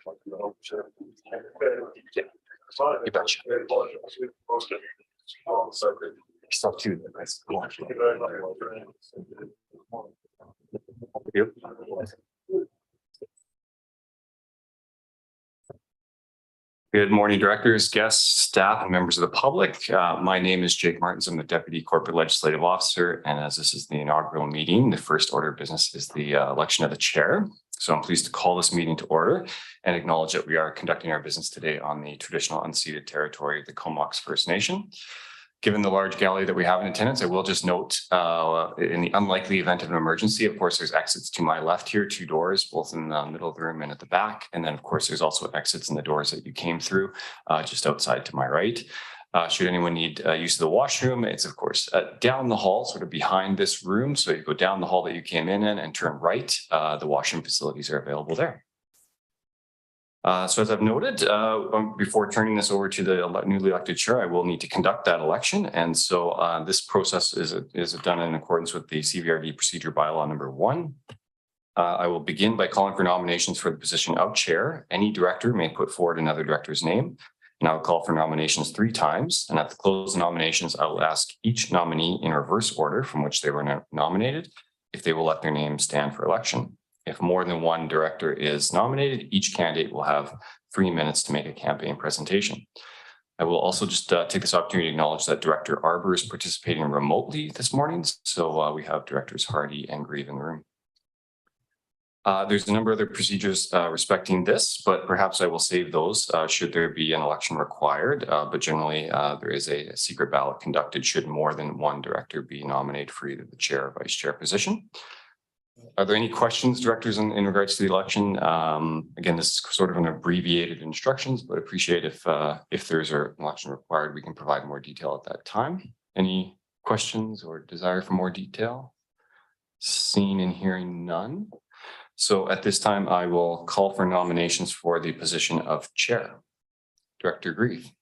You betcha. Stuff too. You. Good morning, directors, guests, staff, and members of the public. My name is Jake Martins. I'm the Deputy Corporate Legislative Officer. And as this is the inaugural meeting, the first order of business is the election of the chair. So I'm pleased to call this meeting to order and acknowledge that we are conducting our business today on the traditional unceded territory of the Comox First Nation. Given the large gallery that we have in attendance, I will just note in the unlikely event of an emergency, of course, there's exits to my left here, 2 doors, both in the middle of the room and at the back. And then, of course, there's also exits in the doors that you came through just outside to my right. Should anyone need use of the washroom, it's, of course, down the hall, sort of behind this room. So you go down the hall that you came in and turn right. The washroom facilities are available there. So as I've noted, before turning this over to the newly elected chair, I will need to conduct that election. And so this process is done in accordance with the CVRD procedure bylaw number 1. I will begin by calling for nominations for the position of chair. Any director may put forward another director's name. And I'll call for nominations 3 times. And at the close of nominations, I will ask each nominee in reverse order from which they were nominated if they will let their name stand for election. If more than one director is nominated, each candidate will have 3 minutes to make a campaign presentation. I will also just take this opportunity to acknowledge that Director Arbour is participating remotely this morning. So we have Directors Hardy and Grieve in the room. There's a number of other procedures respecting this, but perhaps I will save those should there be an election required. But generally, there is a secret ballot conducted should more than one director be nominated for either the chair or vice chair position. Are there any questions, directors, in regards to the election? Again, this is sort of an abbreviated instructions, but appreciate if there's an election required, we can provide more detail at that time. Any questions or desire for more detail? Seeing and hearing none. So at this time, I will call for nominations for the position of chair. Director Grieve.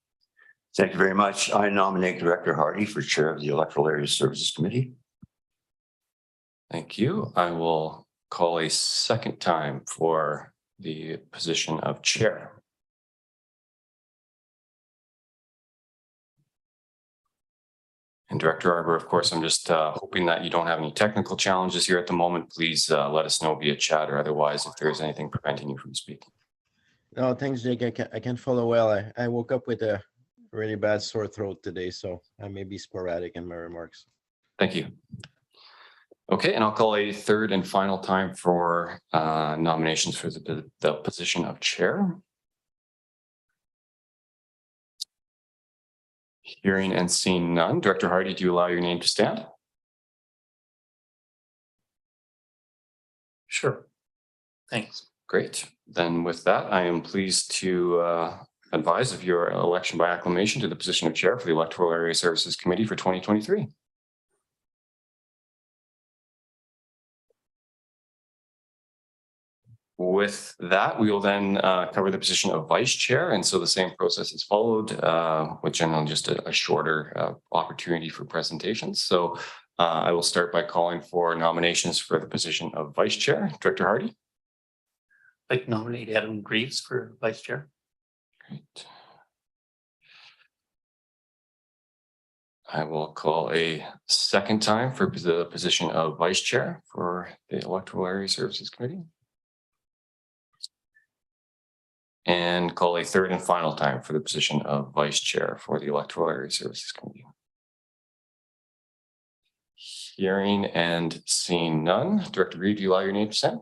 Thank you very much. I nominate Director Hardy for chair of the Electoral Area Services Committee. Thank you. I will call a second time for the position of chair. And Director Arbour, of course, I'm just hoping that you don't have any technical challenges here at the moment. Please let us know via chat or otherwise if there's anything preventing you from speaking. No, thanks, Jake. I can follow well. I woke up with a really bad sore throat today, so I may be sporadic in my remarks. Thank you. Okay, and I'll call a third and final time for nominations for the position of chair. Hearing and seeing none. Director Hardy, do you allow your name to stand? Sure. Thanks. Great. Then with that, I am pleased to advise of your election by acclamation to the position of chair for the Electoral Area Services Committee for 2023. With that, we will then cover the position of vice chair. And so the same process is followed with generally just a shorter opportunity for presentations. So I will start by calling for nominations for the position of vice chair. Director Hardy. I'd like to nominate Adam Greaves for vice chair. Great. I will call a second time for the position of vice chair for the Electoral Area Services Committee. And call a third and final time for the position of vice chair for the Electoral Area Services Committee. Hearing and seeing none. Director Reid, do you allow your name to stand?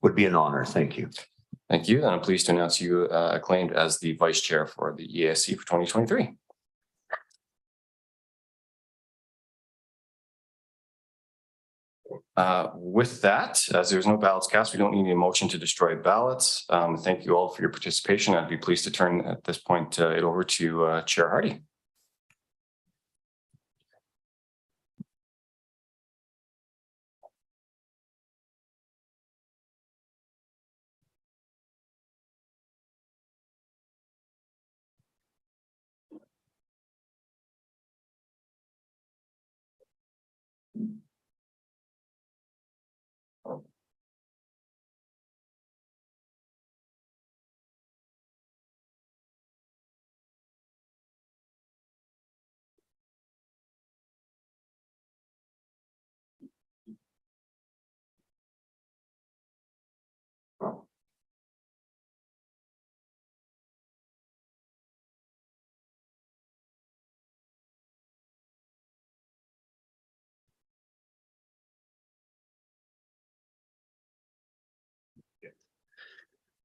Would be an honor. Thank you. Thank you. And I'm pleased to announce you acclaimed as the vice chair for the EASC for 2023. With that, as there's no ballots cast, we don't need a motion to destroy ballots. Thank you all for your participation. I'd be pleased to turn at this point it over to Chair Hardy.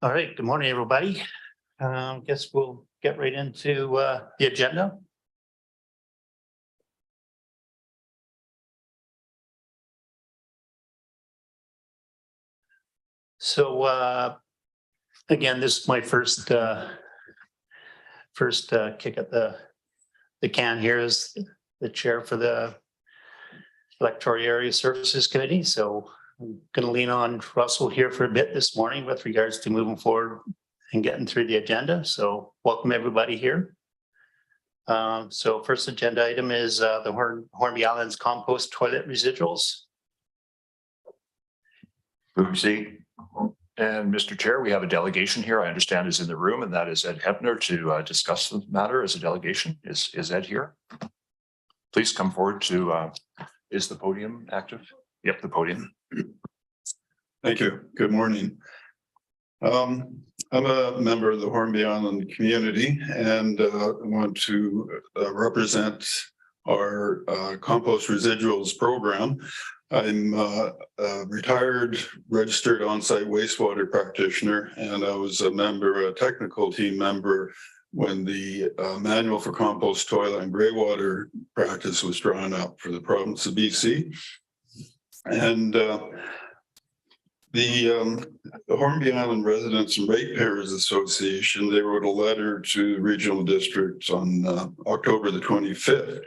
All right, good morning, everybody. Guess we'll get right into the agenda. So again, this is my first kick at the can here as the chair for the Electoral Area Services Committee. So I'm going to lean on Russell here for a bit this morning with regards to moving forward and getting through the agenda. So welcome everybody here. So first agenda item is the Hornby Islands compost toilet residuals. Oopsie. And Mr. Chair, we have a delegation here, I understand is in the room, and that is Ed Hebner to discuss the matter as a delegation. Is Ed here? Please come forward to, is the podium active? Yep, the podium. Thank you. Good morning. I'm a member of the Hornby Island community and I want to represent our compost residuals program. I'm a retired registered on-site wastewater practitioner, and I was a technical team member when the manual for compost toilet and gray water practice was drawn up for the province of BC. And the Hornby Island Residents and Ratepayers Association, they wrote a letter to the regional district on October the 25th,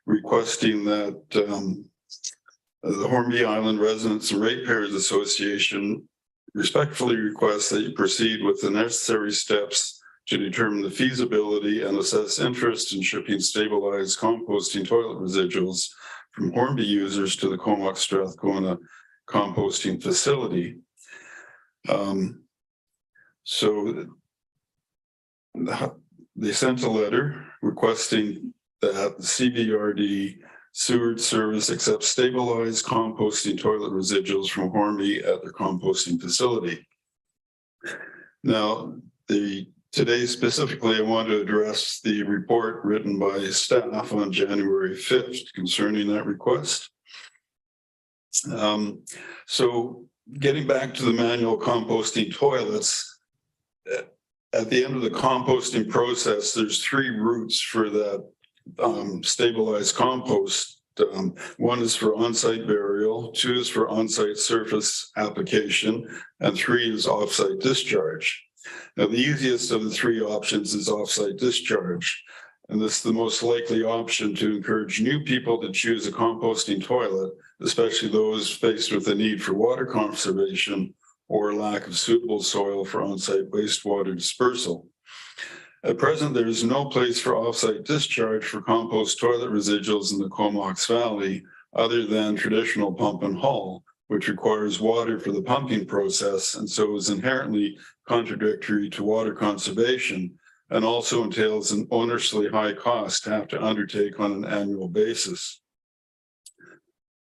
requesting that the Hornby Island Residents and Ratepayers Association respectfully requests that you proceed with the necessary steps to determine the feasibility and assess interest in shipping stabilized composting toilet residuals from Hornby users to the Comox Strathcona composting facility. So they sent a letter requesting that the CBRD Sewage Service accepts stabilized composting toilet residuals from Hornby at their composting facility. Now, today specifically, I want to address the report written by staff on January 5th concerning that request. So getting back to the manual composting toilets, at the end of the composting process, there's 3 routes for that stabilized compost. One is for on-site burial, 2 is for on-site surface application, and 3 is off-site discharge. Now, the easiest of the 3 options is off-site discharge, and this is the most likely option to encourage new people to choose a composting toilet, especially those faced with the need for water conservation or lack of suitable soil for on-site wastewater dispersal. At present, there is no place for off-site discharge for compost toilet residuals in the Comox Valley other than traditional pump and haul, which requires water for the pumping process and so is inherently contradictory to water conservation and also entails an onerously high cost to have to undertake on an annual basis.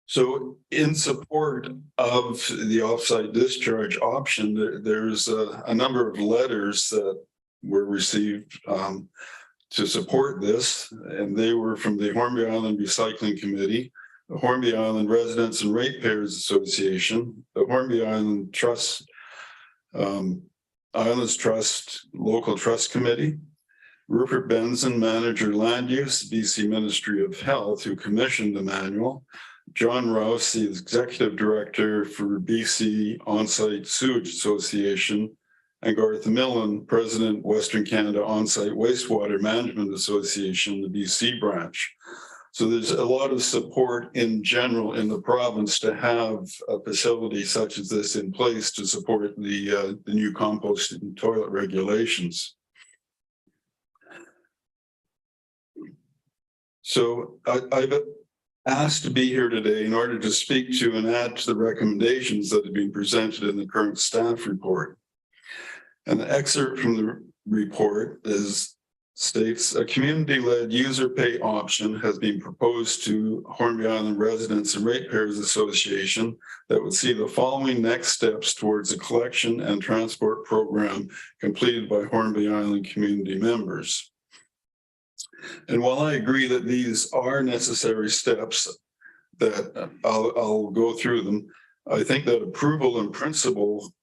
So in support of the off-site discharge option, there's a number of letters that were received to support this, and they were from the Hornby Island Recycling Committee, the Hornby Island Residents and Ratepayers Association, the Hornby Island Trust, Islands Trust Local Trust Committee, Rupert Benson, Manager Land Use, BC Ministry of Health, who commissioned the manual, John Rouse, the Executive Director for BC On-Site Sewage Association, and Garth Millen, President, Western Canada On-Site Wastewater Management Association, the BC branch. So there's a lot of support in general in the province to have a facility such as this in place to support the new composting toilet regulations. So I've asked to be here today in order to speak to and add to the recommendations that have been presented in the current staff report. And the excerpt from the report states a community-led user pay option has been proposed to Hornby Island Residents and Ratepayers Association that would see the following next steps towards a collection and transport program completed by Hornby Island community members. And while I agree that these are necessary steps, that I'll go through them, I think that approval in principle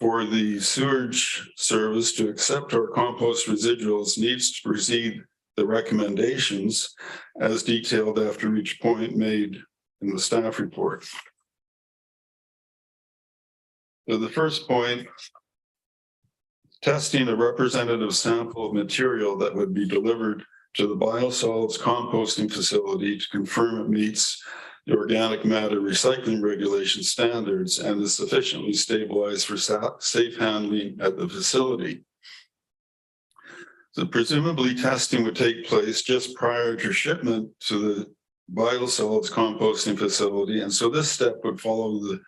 for the sewage service to accept our compost residuals needs to precede the recommendations as detailed after each point made in the staff report. So the first point, testing a representative sample of material that would be delivered to the biosolids composting facility to confirm it meets the organic matter recycling regulation standards and is sufficiently stabilized for safe handling at the facility. So presumably testing would take place just prior to shipment to the biosolids composting facility. And so this step would follow the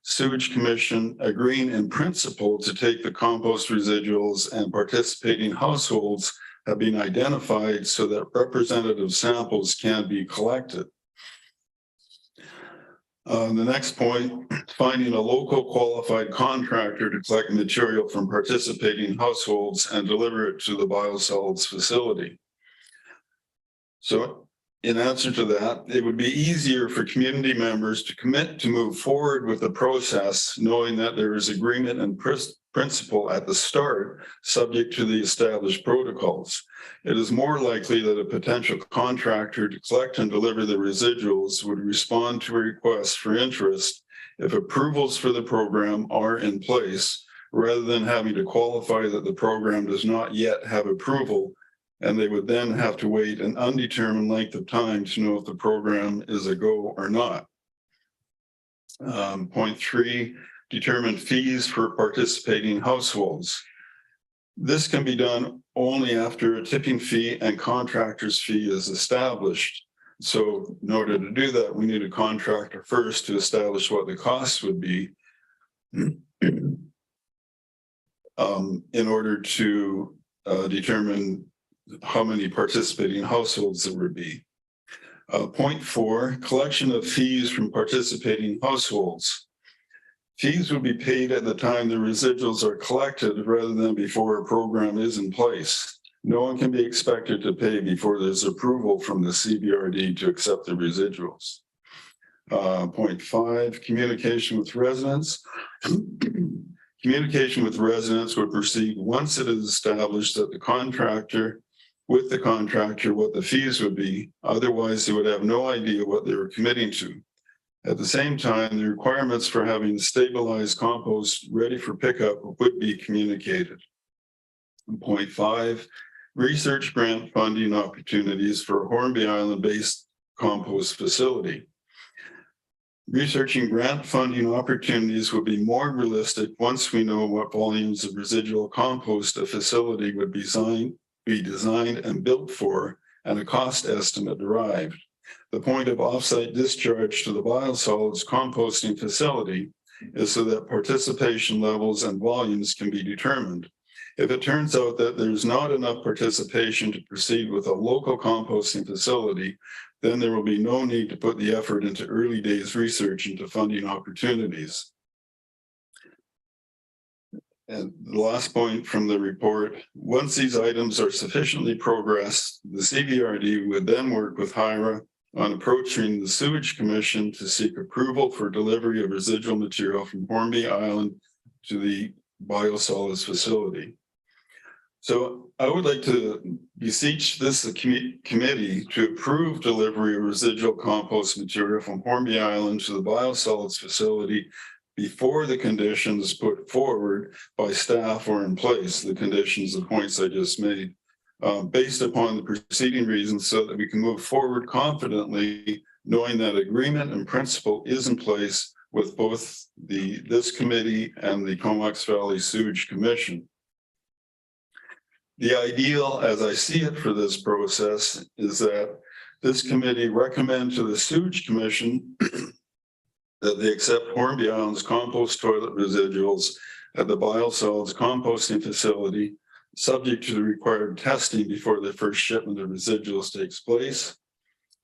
Sewage Commission agreeing in principle to take the compost residuals, and participating households have been identified so that representative samples can be collected. The next point, finding a local qualified contractor to collect material from participating households and deliver it to the biosolids facility. So in answer to that, it would be easier for community members to commit to move forward with the process, knowing that there is agreement and principle at the start, subject to the established protocols. It is more likely that a potential contractor to collect and deliver the residuals would respond to a request for interest if approvals for the program are in place, rather than having to qualify that the program does not yet have approval, and they would then have to wait an undetermined length of time to know if the program is a go or not. Point 3, determine fees for participating households. This can be done only after a tipping fee and contractor's fee is established. So in order to do that, we need a contractor first to establish what the costs would be in order to determine how many participating households there would be. Point 4, collection of fees from participating households. Fees will be paid at the time the residuals are collected rather than before a program is in place. No one can be expected to pay before there's approval from the CBRD to accept the residuals. Point 5, communication with residents. Communication with residents would proceed once it is established that the contractor what the fees would be. Otherwise, they would have no idea what they were committing to. At the same time, the requirements for having stabilized compost ready for pickup would be communicated. Point 5, research grant funding opportunities for a Hornby Island-based compost facility. Researching grant funding opportunities would be more realistic once we know what volumes of residual compost a facility would be designed and built for, and a cost estimate derived. The point of offsite discharge to the biosolids composting facility is so that participation levels and volumes can be determined. If it turns out that there's not enough participation to proceed with a local composting facility, then there will be no need to put the effort into early days research into funding opportunities. And the last point from the report, once these items are sufficiently progressed, the CBRD would then work with HIRA on approaching the Sewage Commission to seek approval for delivery of residual material from Hornby Island to the biosolids facility. So I would like to beseech this committee to approve delivery of residual compost material from Hornby Island to the biosolids facility before the conditions put forward by staff are in place, the conditions, the points I just made, based upon the preceding reasons, so that we can move forward confidently, knowing that agreement and principle is in place with both this committee and the Comox Valley Sewage Commission. The ideal, as I see it for this process, is that this committee recommend to the Sewage Commission that they accept Hornby Island's compost toilet residuals at the biosolids composting facility, subject to the required testing before the first shipment of residuals takes place.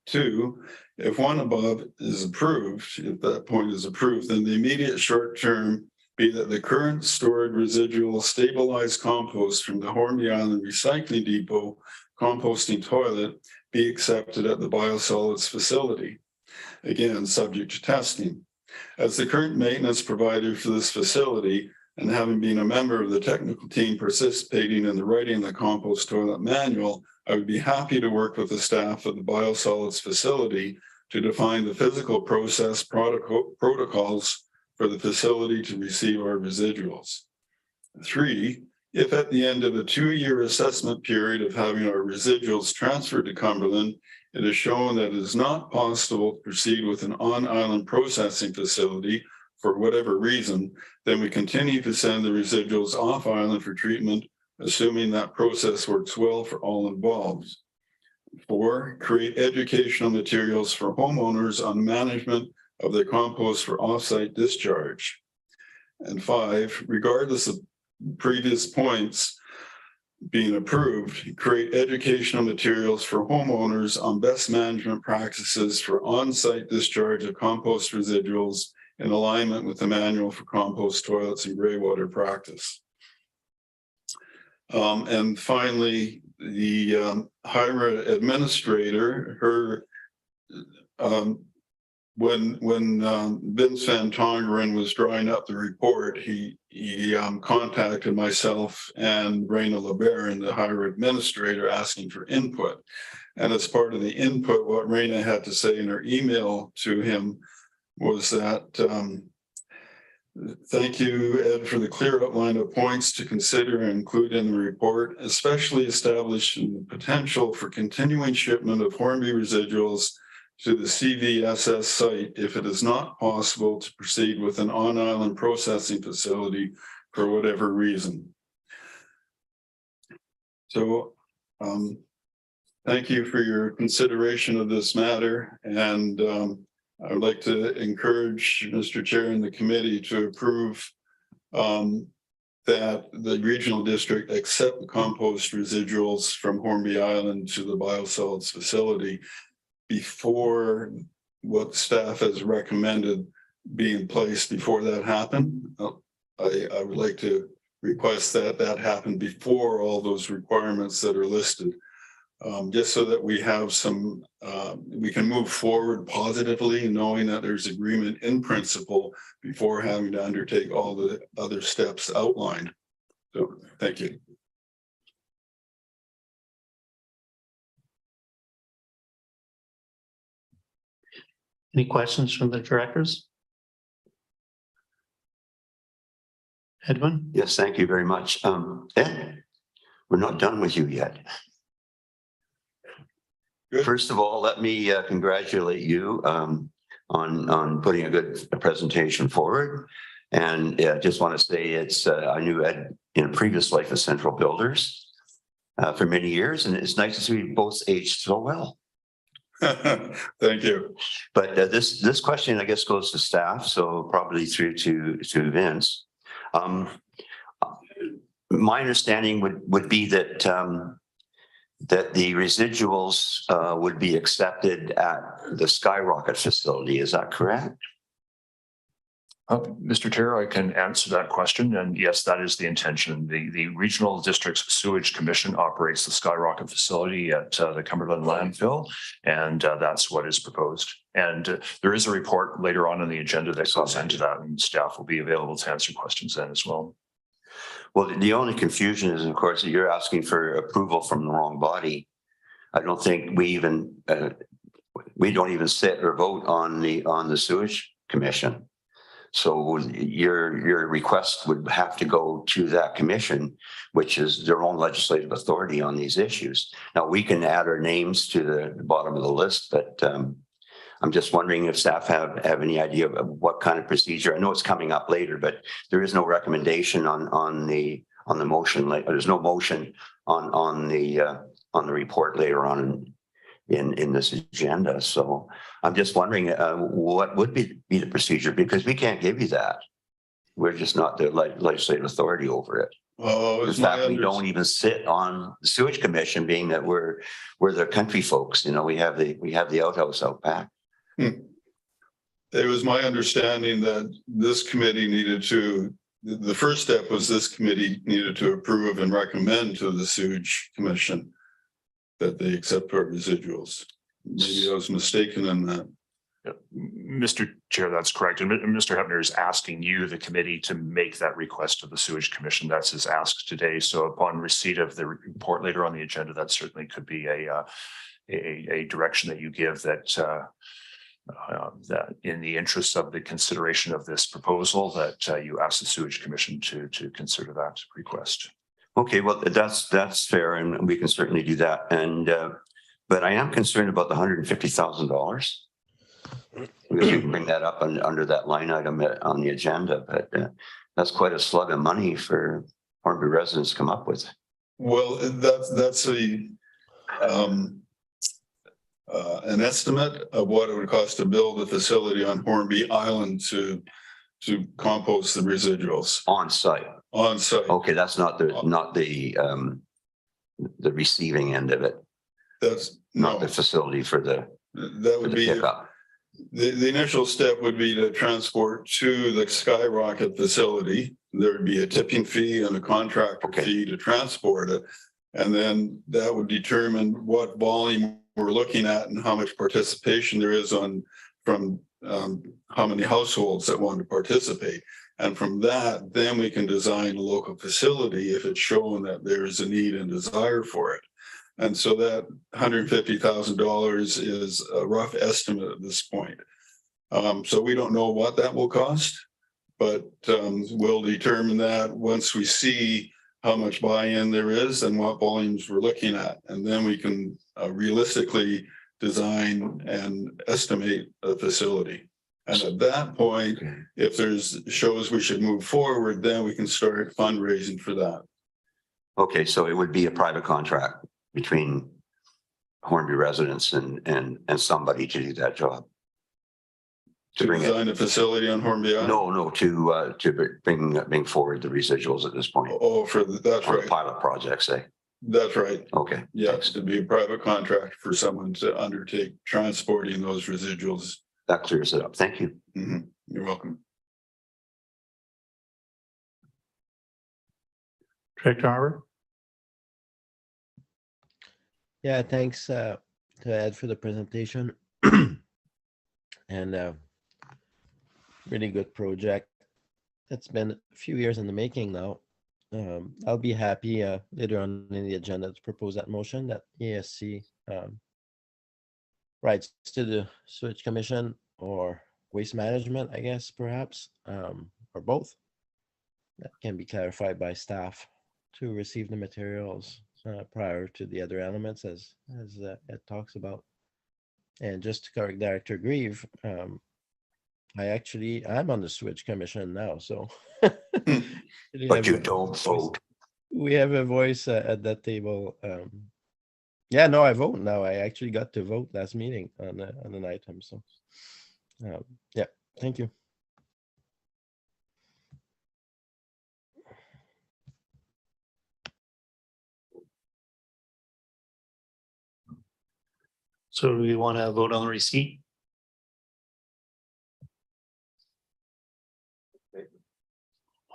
2, if one above is approved, if that point is approved, then the immediate short term be that the current stored residual stabilized compost from the Hornby Island Recycling Depot composting toilet be accepted at the biosolids facility. Again, subject to testing. As the current maintenance provider for this facility, And having been a member of the technical team participating in the writing of the compost toilet manual, I would be happy to work with the staff of the biosolids facility to define the physical process protocols for the facility to receive our residuals. 3, if at the end of a 2-year assessment period of having our residuals transferred to Cumberland, it is shown that it is not possible to proceed with an on-island processing facility for whatever reason, then we continue to send the residuals off island for treatment, assuming that process works well for all involved. 4, create educational materials for homeowners on management of their compost for offsite discharge. And 5, regardless of previous points being approved, create educational materials for homeowners on best management practices for on-site discharge of compost residuals in alignment with the manual for compost toilets and gray water practice. And finally, the HIRA administrator, when Vince Van Tongeren was drawing up the report, he contacted myself and Raina LeBaron, the HIRA administrator, asking for input. And as part of the input, what Raina had to say in her email to him was that, thank you, Ed, for the clear outline of points to consider and include in the report, especially establishing the potential for continuing shipment of Hornby residuals to the CVSS site if it is not possible to proceed with an on-island processing facility for whatever reason. So thank you for your consideration of this matter, and I would like to encourage Mr. Chair and the committee to approve that the regional district accept the compost residuals from Hornby Island to the biosolids facility before what staff has recommended be in place before that happened. I would like to request that that happen before all those requirements that are listed. Just so that we have some, we can move forward positively, knowing that there's agreement in principle before having to undertake all the other steps outlined. So, thank you. Any questions from the directors? Edwin? Yes, thank you very much. Ed, we're not done with you yet. Good. First of all, let me congratulate you on putting a good presentation forward. And just want to say it's I knew Ed in a previous life as Central Builders for many years, and it's nice to see you both aged so well. Thank you. But this question, I guess, goes to staff, so probably through to Vince. My understanding would be that that the residuals would be accepted at the Skyrocket facility. Is that correct? Mr. Chair, I can answer that question. And yes, that is the intention. The Regional District's Sewage Commission operates the Skyrocket facility at the Cumberland landfill, and that's what is proposed. And there is a report later on in the agenda that goes into that, and staff will be available to answer questions then as well. Well, the only confusion is, of course, that you're asking for approval from the wrong body. I don't think we don't even sit or vote on the Sewage Commission. So your request would have to go to that commission, which is their own legislative authority on these issues. Now, we can add our names to the bottom of the list, but I'm just wondering if staff have any idea of what kind of procedure. I know it's coming up later, but there is no recommendation on the motion. There's no motion on the report later on in this agenda. So I'm just wondering what would be the procedure, because we can't give you that. We're just not the legislative authority over it. In fact, we don't even sit on the Sewage Commission, being that we're the country folks. You know, we have the outhouse out back. It was my understanding that this committee needed to, the first step was this committee needed to approve and recommend to the Sewage Commission that they accept our residuals. Maybe I was mistaken in that. Mr. Chair, that's correct. And Mr. Hebner is asking you, the committee, to make that request to the Sewage Commission. That's his ask today. So upon receipt of the report later on the agenda, that certainly could be a direction that you give that that in the interest of the consideration of this proposal, that you ask the Sewage Commission to consider that request. Okay, well, that's fair, and we can certainly do that. And but I am concerned about the $150,000. We can bring that up under that line item on the agenda, but that's quite a slug of money for Hornby residents to come up with. Well, that's an estimate of what it would cost to build a facility on Hornby Island to compost the residuals On site. on site. Okay, that's not the receiving end of it, That's not no, the facility for the that would be pickup. the initial step would be to transport to the Skyrocket facility. There would be a tipping fee and a contractor Okay. fee to transport it. And then that would determine what volume we're looking at and how much participation there is from how many households that want to participate. And from that, then we can design a local facility if it's shown that there is a need and desire for it. And so that $150,000 is a rough estimate at this point. So we don't know what that will cost, but we'll determine that once we see how much buy-in there is and what volumes we're looking at. And then we can realistically design and estimate a facility. And at that point, if there's shows we should move forward, then we can start fundraising for that. Okay, so it would be a private contract between Hornby residents and somebody to do that job. To bring it. design a facility on Hornby Island? No, to bring forward the residuals at this point. Oh, that's For the right. pilot project, say. That's right. Okay. Yes, to be a private contract for someone to undertake transporting those residuals. That clears it up. Thank you. Mhm. You're welcome. Director Harbour? Yeah, thanks to Ed for the presentation. And really good project. That's been a few years in the making now. I'll be happy later on in the agenda to propose that motion that ESC writes to the Sewage Commission or Waste Management, I guess, perhaps, or both. That can be clarified by staff to receive the materials prior to the other elements as Ed talks about. And just to correct Director Grieve, I'm on the Sewage Commission now, so. But you don't vote. We have a voice at that table. Yeah, no, I vote now. I actually got to vote last meeting on an item, so. Yeah, thank you. So do we want to vote on the receipt?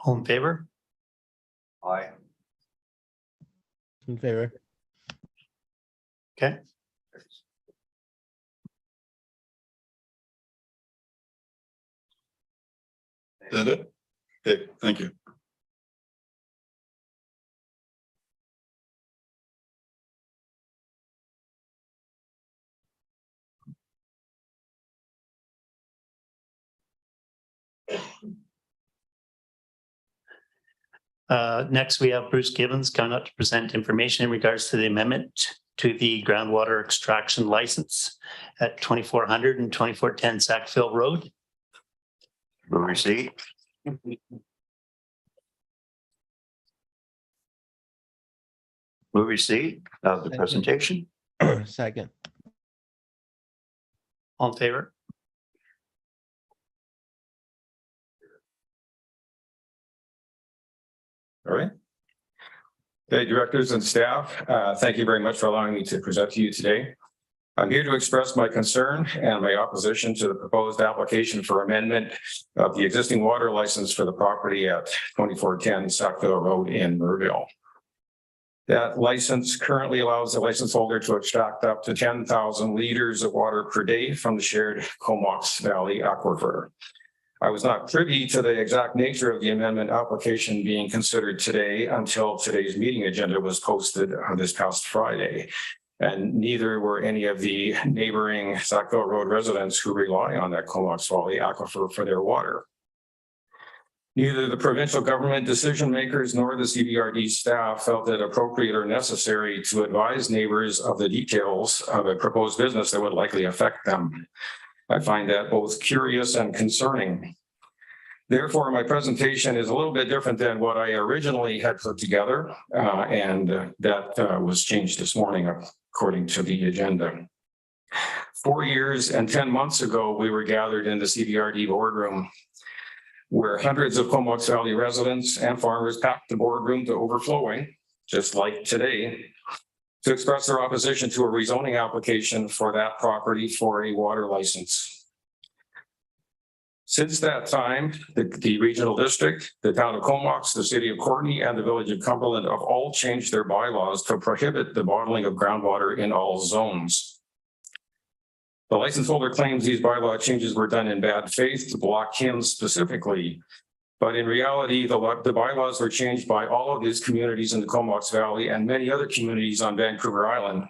All in favor? Aye. In favor. Okay. Is that it? Okay, thank you. Next, we have Bruce Gibbons coming up to present information in regards to the amendment to the groundwater extraction license at 2400 and 2410 Sackville Road. Move receipt. Move receipt of the Second. presentation. Second. All in favor? All right. Okay, directors and staff, thank you very much for allowing me to present to you today. I'm here to express my concern and my opposition to the proposed application for amendment of the existing water license for the property at 2410 Sackville Road in Murville. That license currently allows the license holder to extract up to 10,000 liters of water per day from the shared Comox Valley aquifer. I was not privy to the exact nature of the amendment application being considered today until today's meeting agenda was posted on this past Friday. And neither were any of the neighboring Sackville Road residents who rely on that Comox Valley aquifer for their water. Neither the provincial government decision makers nor the CBRD staff felt it appropriate or necessary to advise neighbors of the details of a proposed business that would likely affect them. I find that both curious and concerning. Therefore, my presentation is a little bit different than what I originally had put together, and that was changed this morning according to the agenda. 4 years and 10 months ago, we were gathered in the CBRD boardroom where hundreds of Comox Valley residents and farmers packed the boardroom to overflowing, just like today, to express their opposition to a rezoning application for that property for a water license. Since that time, the regional district, the town of Comox, the city of Courtenay, and the village of Cumberland have all changed their bylaws to prohibit the bottling of groundwater in all zones. The license holder claims these bylaw changes were done in bad faith to block him specifically. But in reality, the bylaws were changed by all of these communities in the Comox Valley and many other communities on Vancouver Island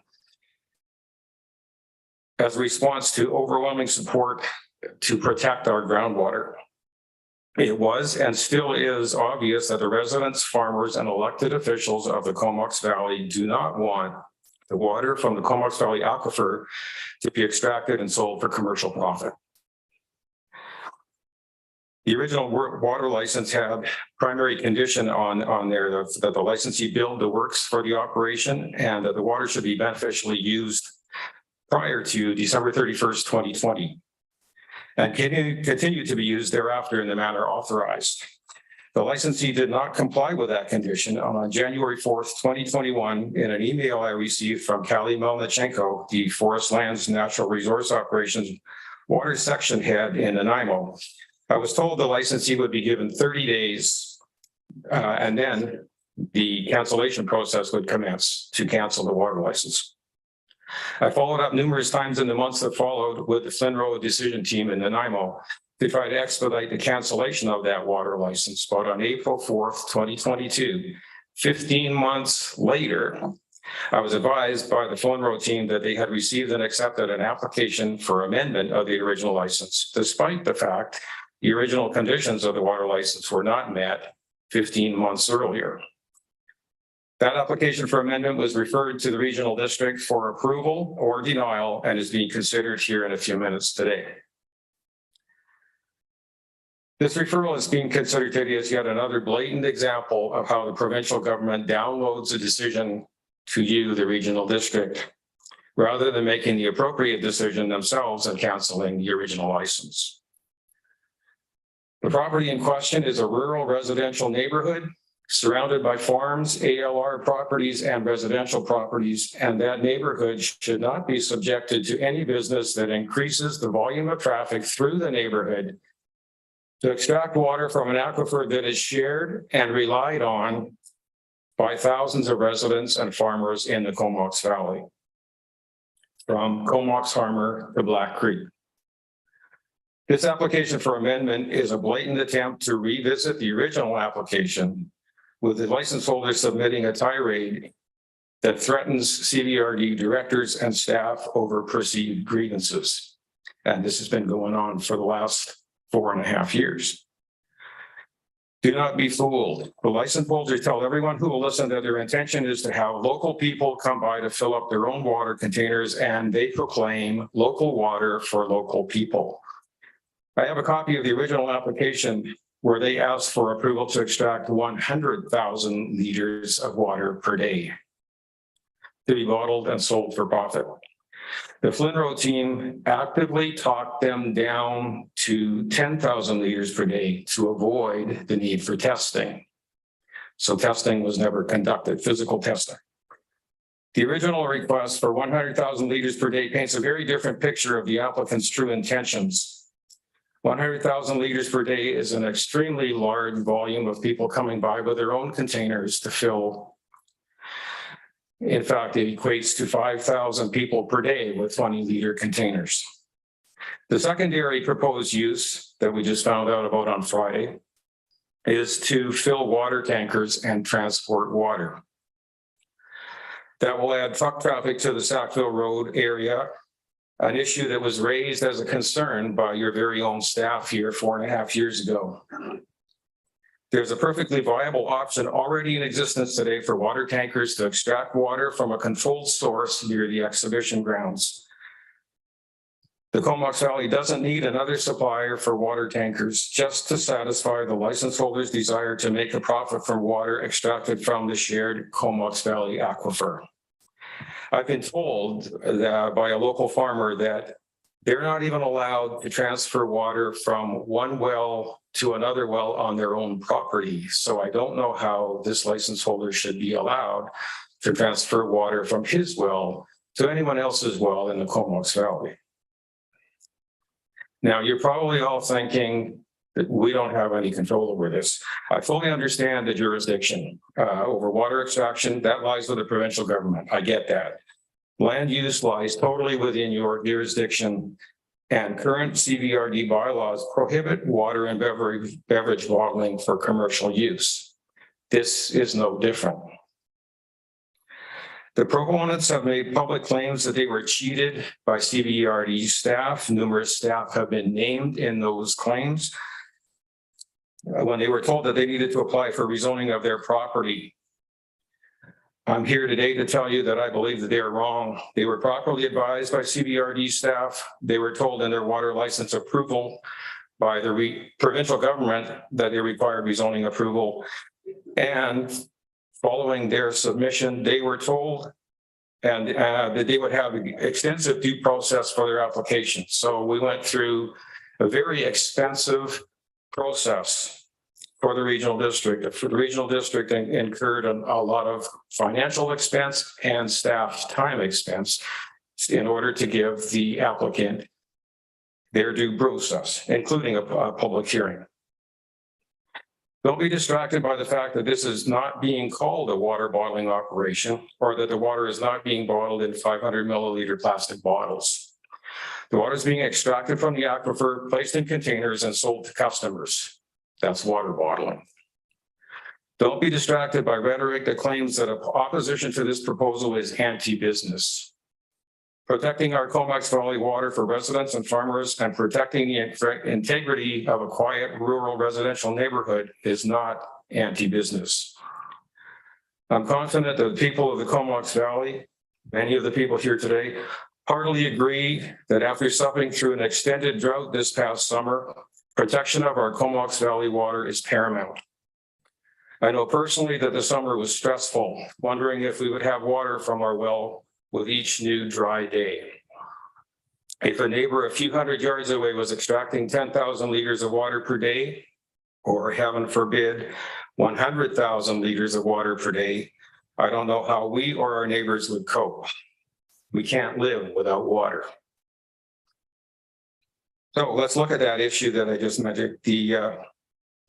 as a response to overwhelming support to protect our groundwater. It was and still is obvious that the residents, farmers, and elected officials of the Comox Valley do not want the water from the Comox Valley aquifer to be extracted and sold for commercial profit. The original water license had primary condition on there that the licensee build the works for the operation and that the water should be beneficially used prior to December 31st, 2020, and continue to be used thereafter in the manner authorized. The licensee did not comply with that condition. On January 4th, 2021, in an email I received from Kali Melnichenko, the Forest Lands Natural Resource Operations Water Section Head in Nanaimo, I was told the licensee would be given 30 days and then the cancellation process would commence to cancel the water license. I followed up numerous times in the months that followed with the Flynn Road decision team in Nanaimo to try to expedite the cancellation of that water license. But on April 4th, 2022, 15 months later, I was advised by the Flynn Road team that they had received and accepted an application for amendment of the original license, despite the fact the original conditions of the water license were not met 15 months earlier. That application for amendment was referred to the regional district for approval or denial and is being considered here in a few minutes today. This referral is being considered today as yet another blatant example of how the provincial government downloads a decision to you, the regional district, rather than making the appropriate decision themselves and canceling the original license. The property in question is a rural residential neighborhood surrounded by farms, ALR properties, and residential properties, and that neighborhood should not be subjected to any business that increases the volume of traffic through the neighborhood to extract water from an aquifer that is shared and relied on by thousands of residents and farmers in the Comox Valley, from Comox Harbour to Black Creek. This application for amendment is a blatant attempt to revisit the original application, with the license holder submitting a tirade that threatens CBRD directors and staff over perceived grievances. And this has been going on for the last 4.5 years. Do not be fooled. The license holders tell everyone who will listen that their intention is to have local people come by to fill up their own water containers, and they proclaim local water for local people. I have a copy of the original application where they asked for approval to extract 100,000 liters of water per day to be bottled and sold for profit. The Flynn Road team actively talked them down to 10,000 liters per day to avoid the need for testing. So testing was never conducted, physical testing. The original request for 100,000 liters per day paints a very different picture of the applicant's true intentions. 100,000 liters per day is an extremely large volume of people coming by with their own containers to fill In fact, it equates to 5,000 people per day with 20-liter containers. The secondary proposed use that we just found out about on Friday is to fill water tankers and transport water. That will add truck traffic to the Sackville Road area, an issue that was raised as a concern by your very own staff here 4.5 years ago. There's a perfectly viable option already in existence today for water tankers to extract water from a controlled source near the exhibition grounds. The Comox Valley doesn't need another supplier for water tankers just to satisfy the license holder's desire to make a profit from water extracted from the shared Comox Valley aquifer. I've been told that by a local farmer that they're not even allowed to transfer water from one well to another well on their own property. So I don't know how this license holder should be allowed to transfer water from his well to anyone else's well in the Comox Valley. Now, you're probably all thinking that we don't have any control over this. I fully understand the jurisdiction over water extraction. That lies with the provincial government. I get that. Land use lies totally within your jurisdiction, and current CVRD bylaws prohibit water and beverage bottling for commercial use. This is no different. The proponents have made public claims that they were cheated by CVRD staff. Numerous staff have been named in those claims when they were told that they needed to apply for rezoning of their property. I'm here today to tell you that I believe that they are wrong. They were properly advised by CVRD staff. They were told in their water license approval by the provincial government that they required rezoning approval. And following their submission, they were told that they would have extensive due process for their application. So we went through a very expensive process for the regional district. For the regional district incurred a lot of financial expense and staff time expense in order to give the applicant their due process, including a public hearing. Don't be distracted by the fact that this is not being called a water bottling operation, or that the water is not being bottled in 500 milliliter plastic bottles. The water is being extracted from the aquifer, placed in containers, and sold to customers. That's water bottling. Don't be distracted by rhetoric that claims that opposition to this proposal is anti-business. Protecting our Comox Valley water for residents and farmers and protecting the integrity of a quiet rural residential neighborhood is not anti-business. I'm confident that the people of the Comox Valley, many of the people here today, heartily agree that after suffering through an extended drought this past summer, protection of our Comox Valley water is paramount. I know personally that the summer was stressful, wondering if we would have water from our well with each new dry day. If a neighbor a few hundred yards away was extracting 10,000 liters of water per day, or heaven forbid, 100,000 liters of water per day, I don't know how we or our neighbors would cope. We can't live without water. So let's look at that issue that I just mentioned, the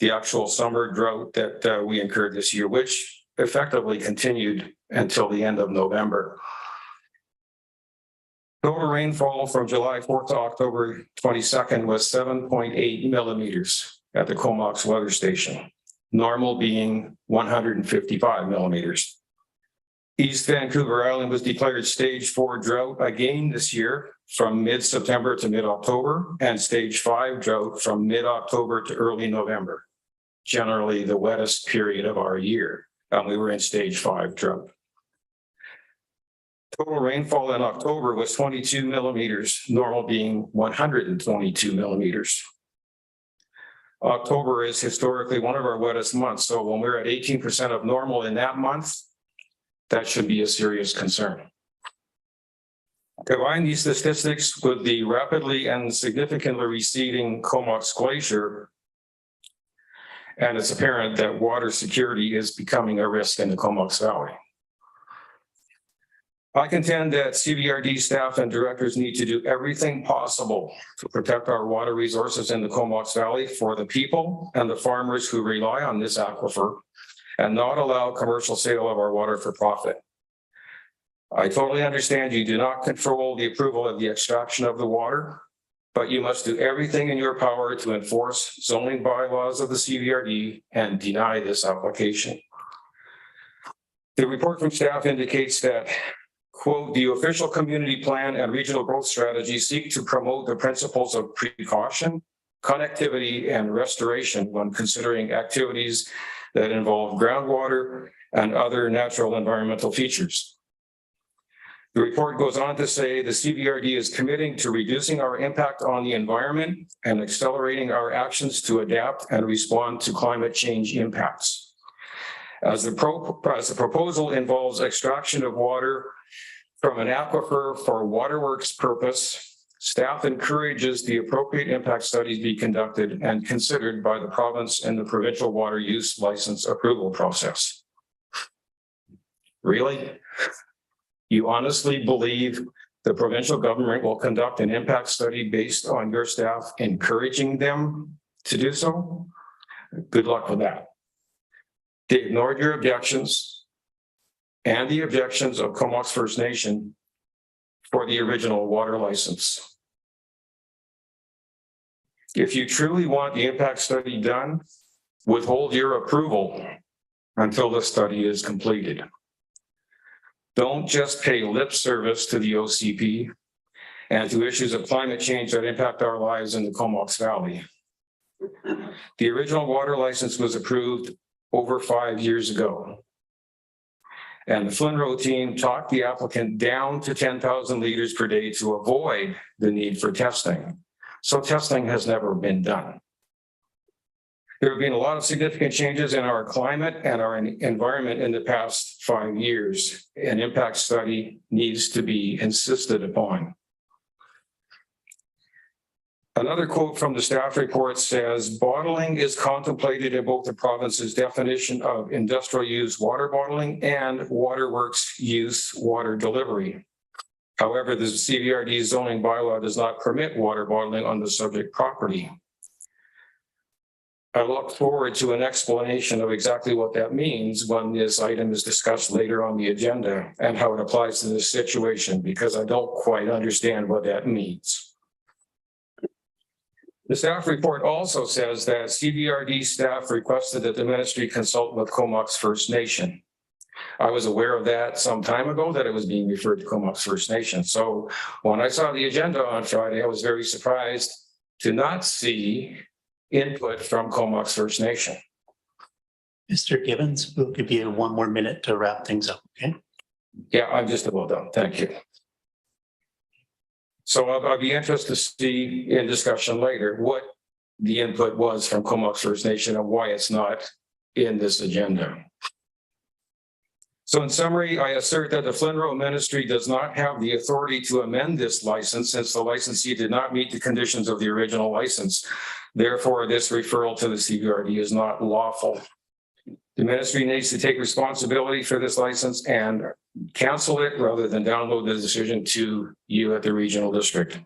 actual summer drought that we incurred this year, which effectively continued until the end of November. Total rainfall from July 4th to October 22nd was 7.8 millimeters at the Comox weather station, normal being 155 millimeters. East Vancouver Island was declared stage 4 drought again this year from mid-September to mid-October, and stage 5 drought from mid-October to early November, generally the wettest period of our year. And we were in stage 5 drought. Total rainfall in October was 22 millimeters, normal being 122 millimeters. October is historically one of our wettest months. So when we're at 18% of normal in that month, that should be a serious concern. Combine these statistics with the rapidly and significantly receding Comox Glacier, and it's apparent that water security is becoming a risk in the Comox Valley. I contend that CVRD staff and directors need to do everything possible to protect our water resources in the Comox Valley for the people and the farmers who rely on this aquifer, and not allow commercial sale of our water for profit. I totally understand you do not control the approval of the extraction of the water, but you must do everything in your power to enforce zoning bylaws of the CVRD and deny this application. The report from staff indicates that, quote, the official community plan and regional growth strategy seek to promote the principles of precaution, connectivity, and restoration when considering activities that involve groundwater and other natural environmental features. The report goes on to say the CVRD is committing to reducing our impact on the environment and accelerating our actions to adapt and respond to climate change impacts. As the proposal involves extraction of water from an aquifer for waterworks purpose, staff encourages the appropriate impact studies be conducted and considered by the province in the provincial water use license approval process. Really? You honestly believe the provincial government will conduct an impact study based on your staff encouraging them to do so? Good luck with that. They ignored your objections and the objections of Comox First Nation for the original water license. If you truly want the impact study done, withhold your approval until the study is completed. Don't just pay lip service to the OCP and to issues of climate change that impact our lives in the Comox Valley. The original water license was approved over 5 years ago. And the Flynn Road team talked the applicant down to 10,000 liters per day to avoid the need for testing. So testing has never been done. There have been a lot of significant changes in our climate and our environment in the past 5 years. An impact study needs to be insisted upon. Another quote from the staff report says, bottling is contemplated in both the province's definition of industrial use water bottling and waterworks use water delivery. However, the CVRD zoning bylaw does not permit water bottling on the subject property. I look forward to an explanation of exactly what that means when this item is discussed later on the agenda and how it applies to this situation, because I don't quite understand what that means. The staff report also says that CVRD staff requested that the ministry consult with Comox First Nation. I was aware of that some time ago, that it was being referred to Comox First Nation. So when I saw the agenda on Friday, I was very surprised to not see input from Comox First Nation. Mr. Gibbons, we'll give you 1 more minute to wrap things up, okay? Yeah, I'm just about done. Thank you. So I'll be interested to see in discussion later what the input was from Comox First Nation and why it's not in this agenda. So in summary, I assert that the Flynn Road Ministry does not have the authority to amend this license since the licensee did not meet the conditions of the original license. Therefore, this referral to the CVRD is not lawful. The ministry needs to take responsibility for this license and cancel it rather than download the decision to you at the regional district.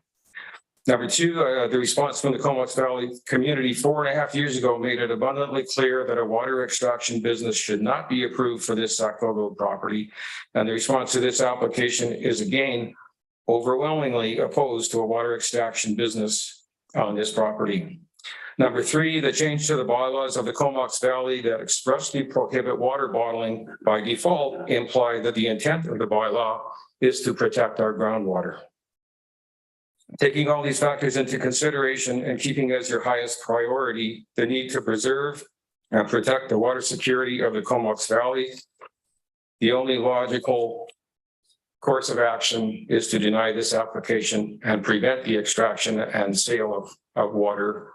Number two, the response from the Comox Valley community 4.5 years ago made it abundantly clear that a water extraction business should not be approved for this Sackville Road property. And the response to this application is again overwhelmingly opposed to a water extraction business on this property. Number three, the change to the bylaws of the Comox Valley that expressly prohibit water bottling by default imply that the intent of the bylaw is to protect our groundwater. Taking all these factors into consideration and keeping as your highest priority the need to preserve and protect the water security of the Comox Valley, the only logical course of action is to deny this application and prevent the extraction and sale of water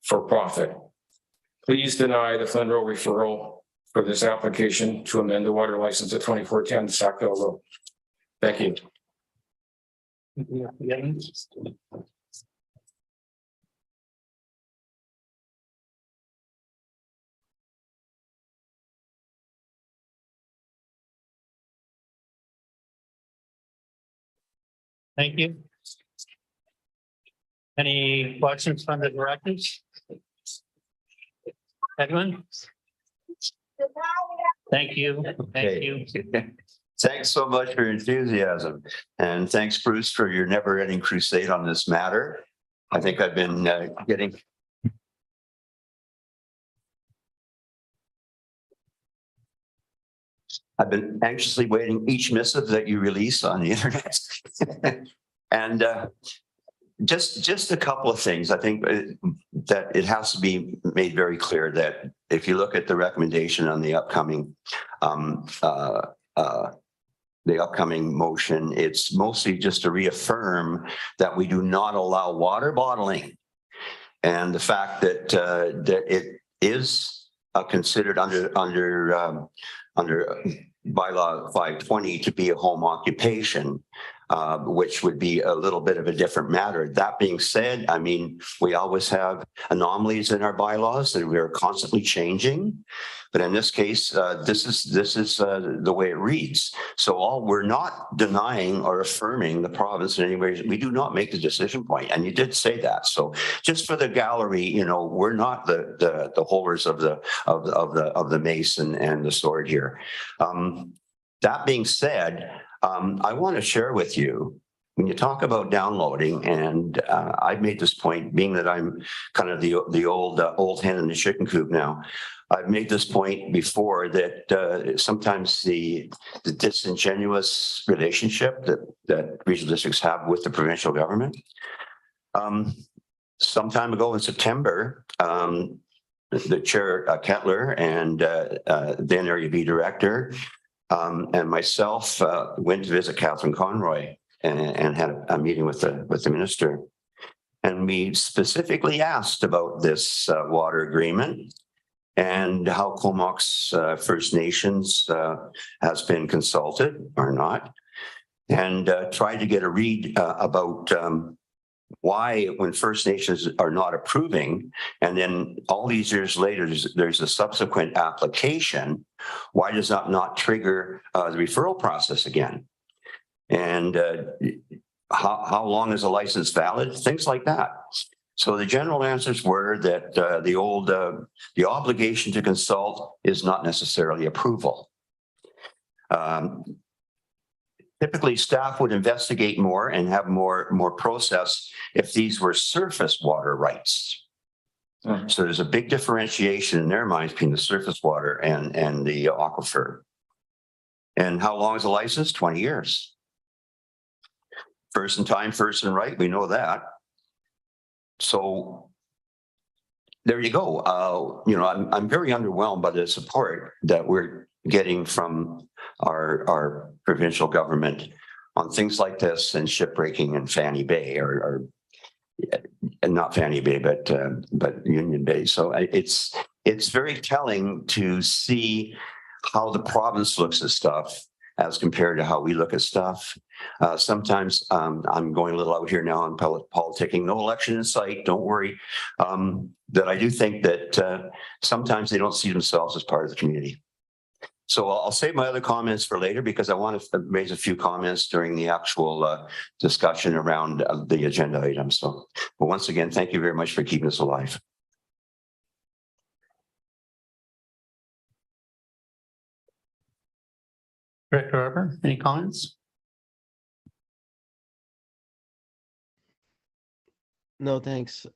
for profit. Please deny the Flynn Road referral for this application to amend the water license at 2410 Sackville Road. Thank you. Thank you. Any questions from the directors? Anyone? Thank you. Thank you. Thanks so much for your enthusiasm. And thanks, Bruce, for your never-ending crusade on this matter. I think I've been I've been anxiously waiting each missive that you release on the internet. And just a couple of things. I think that it has to be made very clear that if you look at the recommendation on the upcoming motion, it's mostly just to reaffirm that we do not allow water bottling, and the fact that that it is considered under bylaw 520 to be a home occupation, which would be a little bit of a different matter. That being said, I mean, we always have anomalies in our bylaws that we are constantly changing. But in this case, this is the way it reads. So we're not denying or affirming the province in any way. We do not make the decision point, and you did say that. So just for the gallery, you know, we're not the holders of the mace and the sword here. That being said, I want to share with you, when you talk about downloading, and I've made this point, being that I'm kind of the old hen in the chicken coop now. I've made this point before that sometimes the disingenuous relationship that regional districts have with the provincial government. Some time ago in September, the chair Kettler and then Area B director and myself went to visit Catherine Conroy and had a meeting with the minister. And we specifically asked about this water agreement and how Comox First Nations has been consulted or not, and tried to get a read about why, when First Nations are not approving, and then all these years later, there's a subsequent application, why does that not trigger the referral process again? And how long is a license valid? Things like that. So the general answers were that the obligation to consult is not necessarily approval. Typically, staff would investigate more and have more process if these were surface water rights. So there's a big differentiation in their minds between the surface water and the aquifer. And how long is a license? 20 years. First in time, first in right, we know that. So there you go. You know, I'm very underwhelmed by the support that we're getting from our provincial government on things like this and shipbreaking in Fanny Bay or not Fanny Bay, but Union Bay. So it's very telling to see how the province looks at stuff as compared to how we look at stuff. Sometimes I'm going a little out here now on politicking, no election in sight, don't worry. That I do think that sometimes they don't see themselves as part of the community. So I'll save my other comments for later because I want to raise a few comments during the actual discussion around the agenda items. So, but once again, thank you very much for keeping us alive. Director Arbor, any comments? No, thanks.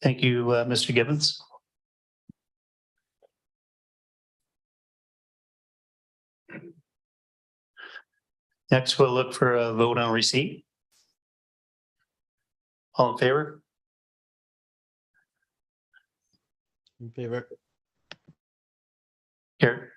Thank you, Mr. Gibbons. Next, we'll look for a vote on receipt. All in favor? In favor. Here.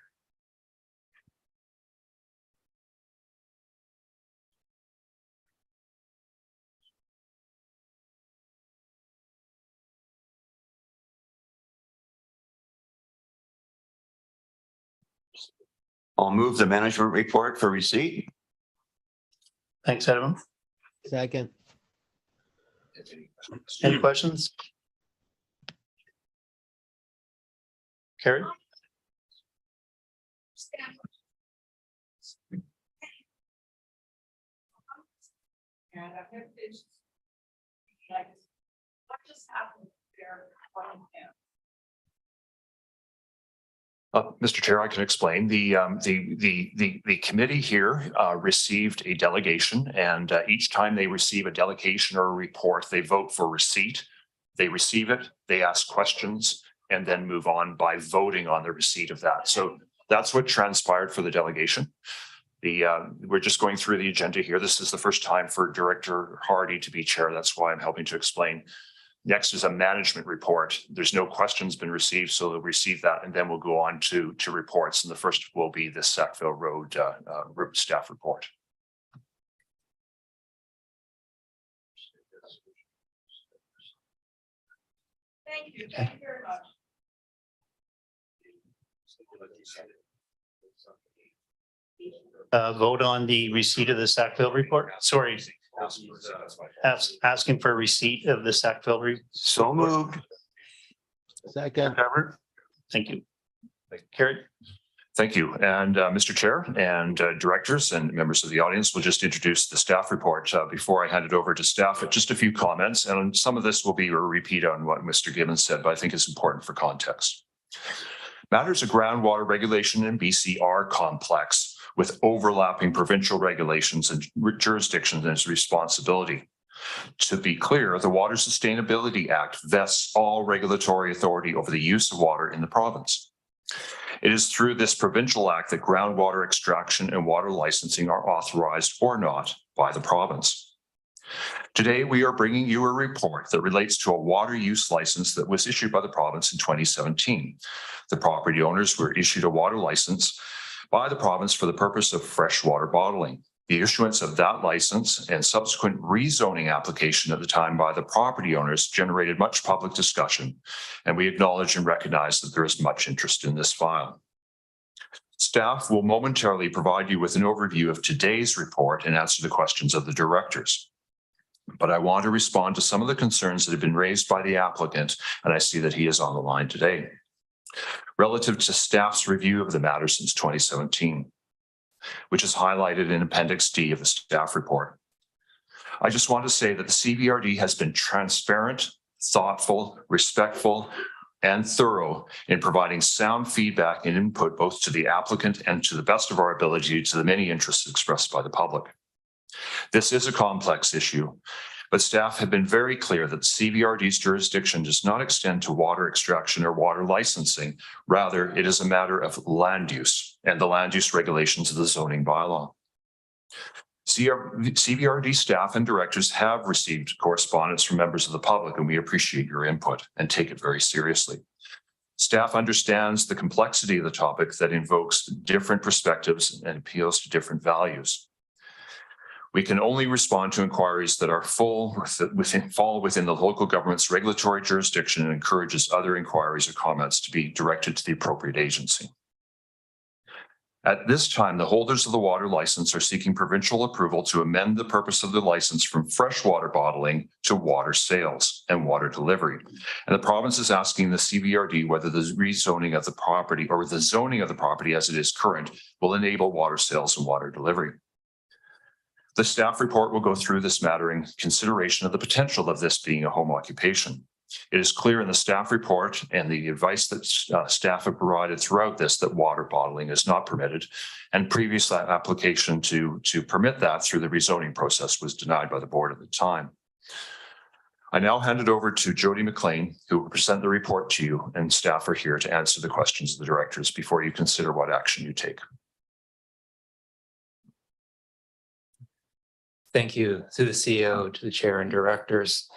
I'll move the management report for receipt. Thanks, Adam. Second. Any questions? Carrie? What just happened there? Mr. Chair, I can explain. The committee here received a delegation, and each time they receive a delegation or a report, they vote for receipt. They receive it, they ask questions, and then move on by voting on the receipt of that. So that's what transpired for the delegation. We're just going through the agenda here. This is the first time for Director Hardy to be chair. That's why I'm helping to explain. Next is a management report. There's no questions been received, so they'll receive that, and then we'll go on to reports. And the first will be the Sackville Road staff report. Thank you. Thank you very much. Vote on the receipt of the Sackville report. Sorry. Asking for a receipt of the Sackville report. So moved. Second. Thank you. Carried. Thank you. And Mr. Chair and directors and members of the audience will just introduce the staff report before I hand it over to staff. Just a few comments, and some of this will be a repeat on what Mr. Gibbons said, but I think it's important for context. Matters of groundwater regulation in BC are complex, with overlapping provincial regulations and jurisdictions as responsibility. To be clear, the Water Sustainability Act vests all regulatory authority over the use of water in the province. It is through this provincial act that groundwater extraction and water licensing are authorized or not by the province. Today, we are bringing you a report that relates to a water use license that was issued by the province in 2017. The property owners were issued a water license by the province for the purpose of freshwater bottling. The issuance of that license and subsequent rezoning application at the time by the property owners generated much public discussion, and we acknowledge and recognize that there is much interest in this file. Staff will momentarily provide you with an overview of today's report and answer the questions of the directors. But I want to respond to some of the concerns that have been raised by the applicant, and I see that he is on the line today. Relative to staff's review of the matter since 2017, which is highlighted in Appendix D of the staff report. I just want to say that the CVRD has been transparent, thoughtful, respectful, and thorough in providing sound feedback and input both to the applicant and to the best of our ability to the many interests expressed by the public. This is a complex issue, but staff have been very clear that the CVRD's jurisdiction does not extend to water extraction or water licensing. Rather, it is a matter of land use and the land use regulations of the zoning bylaw. CVRD staff and directors have received correspondence from members of the public, and we appreciate your input and take it very seriously. Staff understands the complexity of the topic that invokes different perspectives and appeals to different values. We can only respond to inquiries that are fall within the local government's regulatory jurisdiction and encourages other inquiries or comments to be directed to the appropriate agency. At this time, the holders of the water license are seeking provincial approval to amend the purpose of the license from freshwater bottling to water sales and water delivery. And the province is asking the CVRD whether the rezoning of the property or the zoning of the property as it is current will enable water sales and water delivery. The staff report will go through this matter in consideration of the potential of this being a home occupation. It is clear in the staff report and the advice that staff have provided throughout this that water bottling is not permitted, and previous application to permit that through the rezoning process was denied by the board at the time. I now hand it over to Jody McLean, who will present the report to you, and staff are here to answer the questions of the directors before you consider what action you take. Thank you to the CEO, to the chair and directors.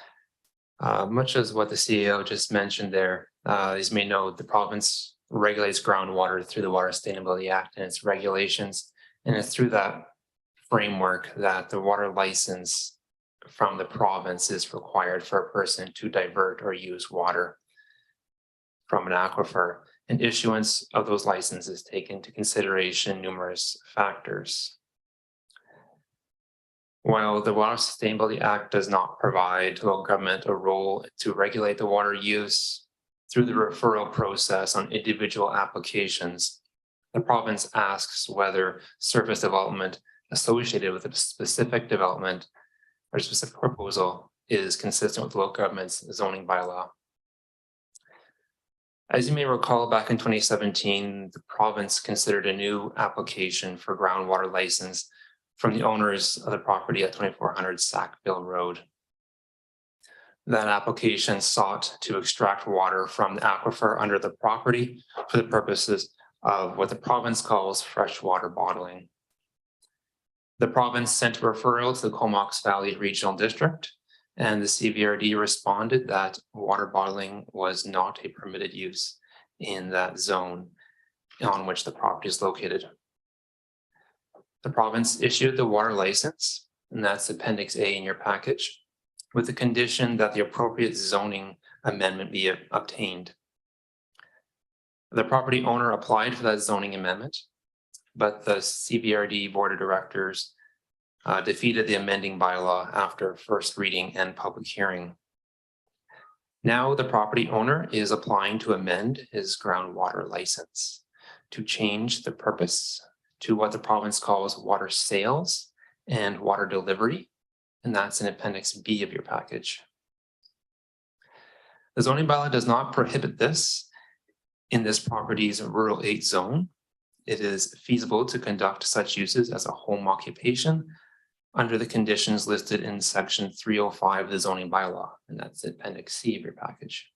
Much as what the CEO just mentioned there, as you may know, the province regulates groundwater through the Water Sustainability Act and its regulations. And it's through that framework that the water license from the province is required for a person to divert or use water from an aquifer. And issuance of those licenses take into consideration numerous factors. While the Water Sustainability Act does not provide local government a role to regulate the water use through the referral process on individual applications, the province asks whether surface development associated with a specific development or specific proposal is consistent with local government's zoning bylaw. As you may recall, back in 2017, the province considered a new application for groundwater license from the owners of the property at 2400 Sackville Road. That application sought to extract water from the aquifer under the property for the purposes of what the province calls freshwater bottling. The province sent a referral to the Comox Valley Regional District, and the CVRD responded that water bottling was not a permitted use in that zone on which the property is located. The province issued the water license, and that's Appendix A in your package, with the condition that the appropriate zoning amendment be obtained. The property owner applied for that zoning amendment, but the CVRD Board of Directors defeated the amending bylaw after first reading and public hearing. Now the property owner is applying to amend his groundwater license to change the purpose to what the province calls water sales and water delivery, and that's in Appendix B of your package. The zoning bylaw does not prohibit this in this property's rural 8 zone. It is feasible to conduct such uses as a home occupation under the conditions listed in section 305 of the zoning bylaw, and that's Appendix C of your package.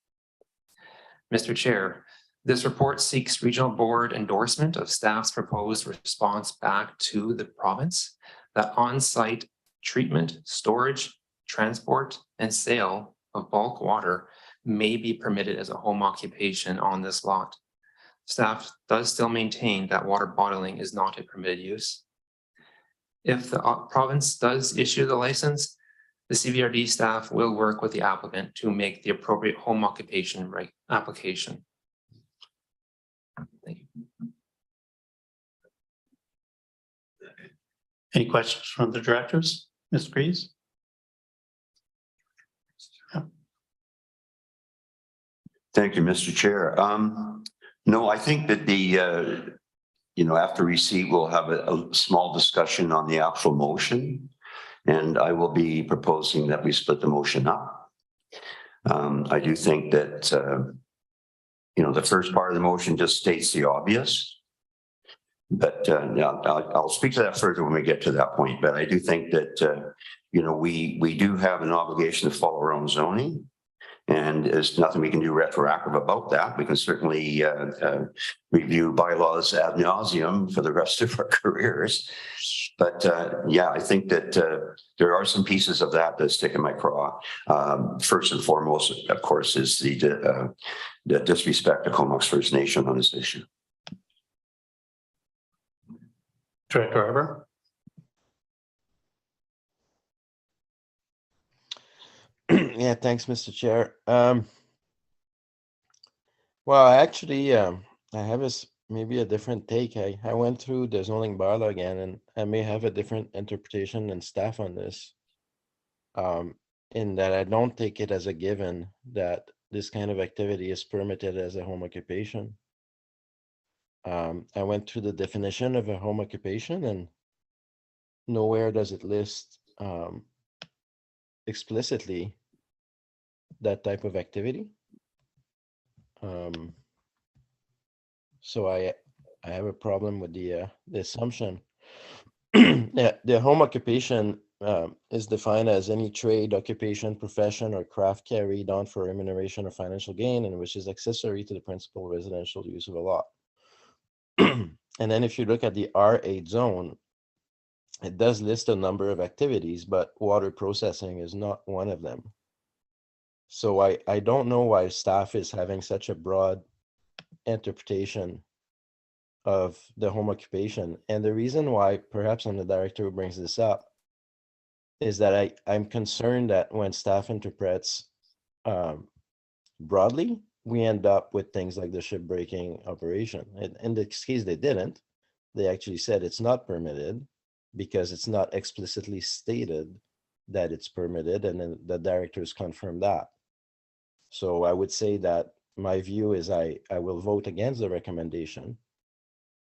Mr. Chair, this report seeks regional board endorsement of staff's proposed response back to the province that on-site treatment, storage, transport, and sale of bulk water may be permitted as a home occupation on this lot. Staff does still maintain that water bottling is not a permitted use. If the province does issue the license, the CVRD staff will work with the applicant to make the appropriate home occupation application. Thank you. Any questions from the directors? Ms. Greaves? Thank you, Mr. Chair. No, I think that after receipt, we'll have a small discussion on the actual motion. And I will be proposing that we split the motion up. I do think that, the first part of the motion just states the obvious. But I'll speak to that further when we get to that point. But I do think that, we do have an obligation to follow our own zoning. And there's nothing we can do retroactive about that. We can certainly review bylaws ad nauseum for the rest of our careers. But I think that there are some pieces of that stick in my craw. First and foremost, of course, is the disrespect to Comox First Nation on this issue. Director Harbour? Yeah, thanks, Mr. Chair. Well, actually, I have maybe a different take. I went through the zoning bylaw again, and I may have a different interpretation than staff on this. In that I don't take it as a given that this kind of activity is permitted as a home occupation. I went through the definition of a home occupation, and nowhere does it list explicitly that type of activity. So I have a problem with the assumption. The home occupation is defined as any trade, occupation, profession, or craft carried on for remuneration or financial gain, and which is accessory to the principal residential use of a lot. And then if you look at the R8 zone, it does list a number of activities, but water processing is not one of them. So I don't know why staff is having such a broad interpretation of the home occupation. And the reason why, perhaps I'm the director who brings this up, is that I'm concerned that when staff interprets broadly, we end up with things like the ship breaking operation. In this case, they didn't. They actually said it's not permitted because it's not explicitly stated that it's permitted, and then the directors confirmed that. So I would say that my view is I will vote against the recommendation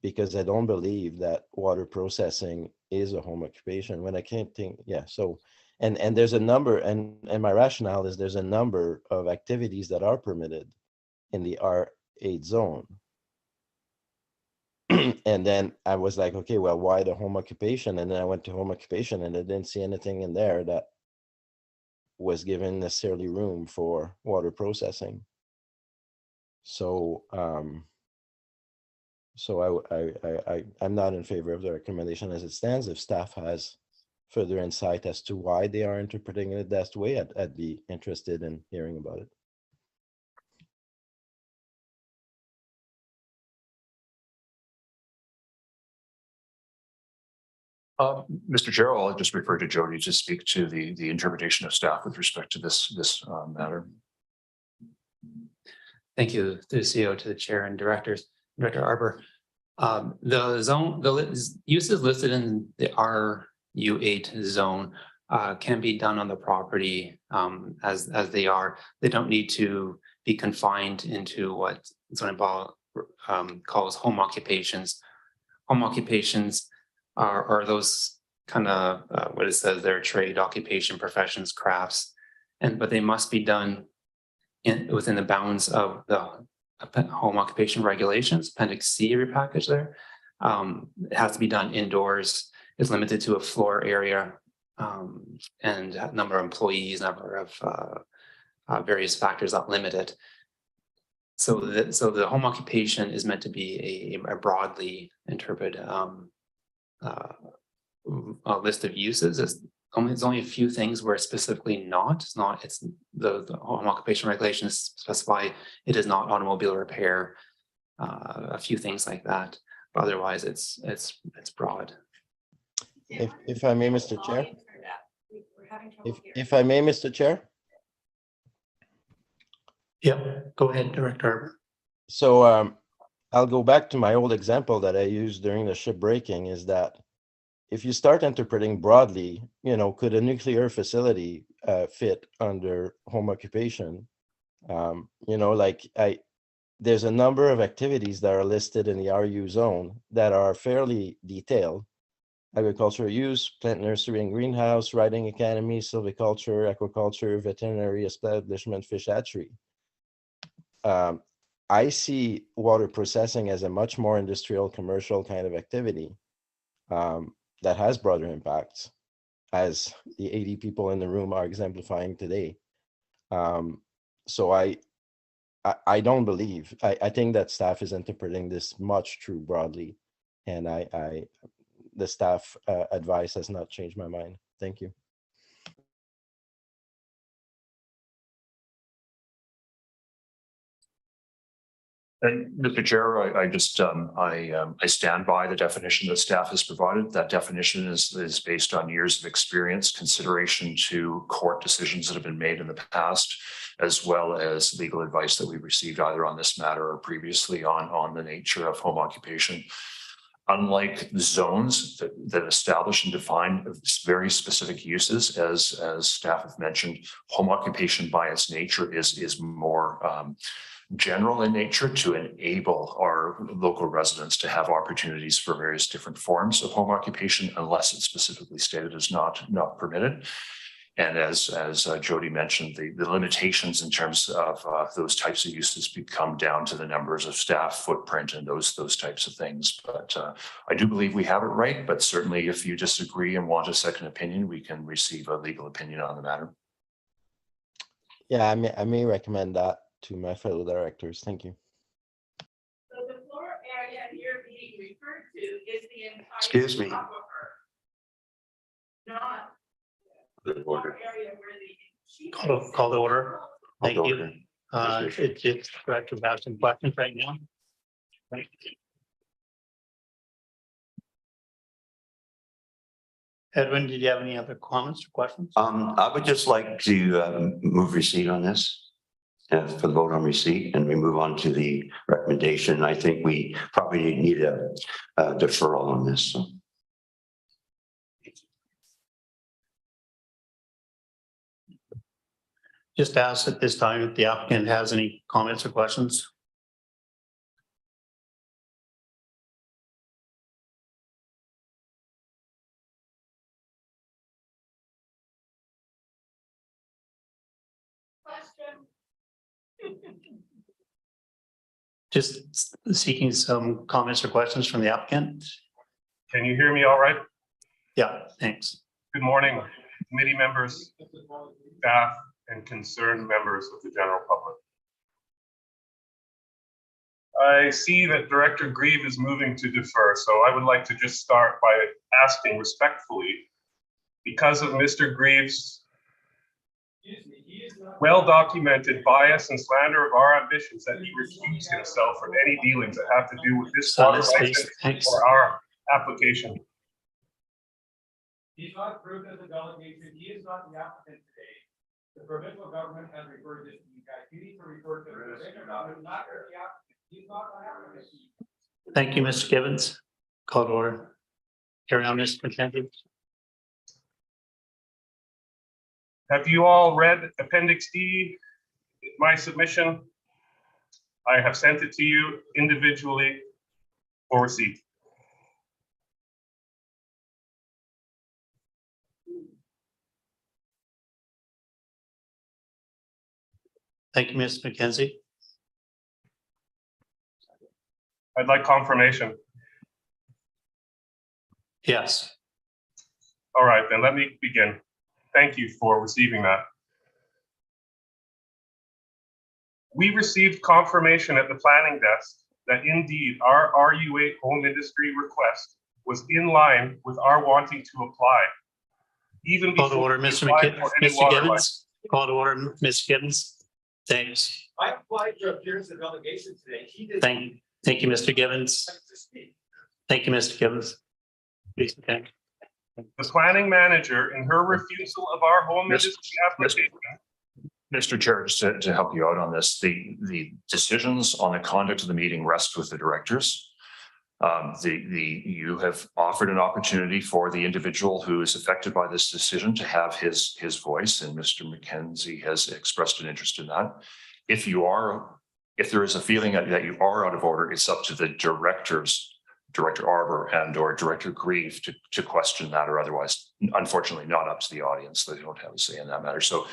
because I don't believe that water processing is a home occupation when I can't think. Yeah. So And there's a number, and my rationale is there's a number of activities that are permitted in the R8 zone. And then I was like, okay, well, why the home occupation? And then I went to home occupation and I didn't see anything in there that was given necessarily room for water processing. So, I'm not in favor of the recommendation as it stands. If staff has further insight as to why they are interpreting it that way, I'd be interested in hearing about it. Mr. Chair, I'll just refer to Jody to speak to the interpretation of staff with respect to this matter. Thank you to the CEO, to the chair and directors, Director Arbor. The uses listed in the RU8 zone can be done on the property as they are. They don't need to be confined into what zoning bylaw calls home occupations. Home occupations are those kind of what it says there, trade, occupation, professions, crafts, but they must be done within the bounds of the home occupation regulations, Appendix C of your package there. It has to be done indoors. It's limited to a floor area and a number of employees, number of various factors that limit it. So the home occupation is meant to be a broadly interpreted a list of uses. There's only a few things where it's specifically not. It's the home occupation regulations specify it is not automobile repair, a few things like that. But otherwise, it's broad. If I may, Mr. Chair. If I may, Mr. Chair. Yeah, go ahead, Director Arbor. So I'll go back to my old example that I used during the ship breaking, is that if you start interpreting broadly, could a nuclear facility fit under home occupation? There's a number of activities that are listed in the RU zone that are fairly detailed. Agricultural use, plant nursery and greenhouse, riding academy, silviculture, aquaculture, veterinary establishment, fish hatchery. I see water processing as a much more industrial, commercial kind of activity that has broader impacts, as the 80 people in the room are exemplifying today. So I don't believe, I think that staff is interpreting this much too broadly, and the staff advice has not changed my mind. Thank you. And Mr. Chair, I just I stand by the definition that staff has provided. That definition is based on years of experience, consideration to court decisions that have been made in the past, as well as legal advice that we received either on this matter or previously on the nature of home occupation. Unlike zones that establish and define very specific uses, as staff have mentioned, home occupation by its nature is more general in nature to enable our local residents to have opportunities for various different forms of home occupation, unless it's specifically stated as not permitted. And as Jody mentioned, the limitations in terms of those types of uses become down to the numbers of staff, footprint, and those types of things. But I do believe we have it right. But certainly, if you disagree and want a second opinion, we can receive a legal opinion on the matter. Yeah, I may recommend that to my fellow directors. Thank you. So the floor area you're being referred to is the entire. Excuse me. aquifer, not Good order. area where the sheep Call the order. Thank Call to you. order. It's Director have some questions right now. Right. Edwin, did you have any other comments or questions? I would just like to move receipt on this. For the vote on receipt, and we move on to the recommendation. I think we probably need a deferral on this. So. Just ask at this time if the applicant has any comments or questions. Just seeking some comments or questions from the applicant. Can you hear me all right? Yeah, thanks. Good morning, committee members, staff, and concerned members of the general public. I see that Director Grieve is moving to defer, so I would like to just start by asking respectfully, because of Mr. Grieve's well-documented bias and slander of our ambitions, that he recused himself from any dealings that have to do with this water license Thanks. or our application. He's not approved as a delegation. He is not the applicant today. The provincial government has referred this to you guys. You need to refer to the provincial government, not the applicant. He's not the applicant. Thank you, Mr. Gibbons. Call to order. Carry on, Mr. McKenzie. Have you all read Appendix D, my submission? I have sent it to you individually for receipt. Thank you, Ms. McKenzie. I'd like confirmation. Yes. All right, then let me begin. Thank you for receiving that. We received confirmation at the planning desk that indeed our RU8 home industry request was in line with our wanting to apply. Even Call to before order, we Mr. applied for any water Gibbons. license. Call to order, Ms. Gibbons. Thanks. I applied to appear as a delegation today. He did. Thank you, Mr. Gibbons. To speak. Thank you, Mr. Gibbons. Please, okay. The planning manager, in her refusal of our home industry application, Mr. Chair, just to help you out on this, the decisions on the conduct of the meeting rest with the directors. You have offered an opportunity for the individual who is affected by this decision to have his voice, and Mr. McKenzie has expressed an interest in that. If there is a feeling that you are out of order, it's up to the directors, Director Arbor and or Director Grieve to question that, or otherwise, unfortunately, not up to the audience. They don't have a say in that matter. So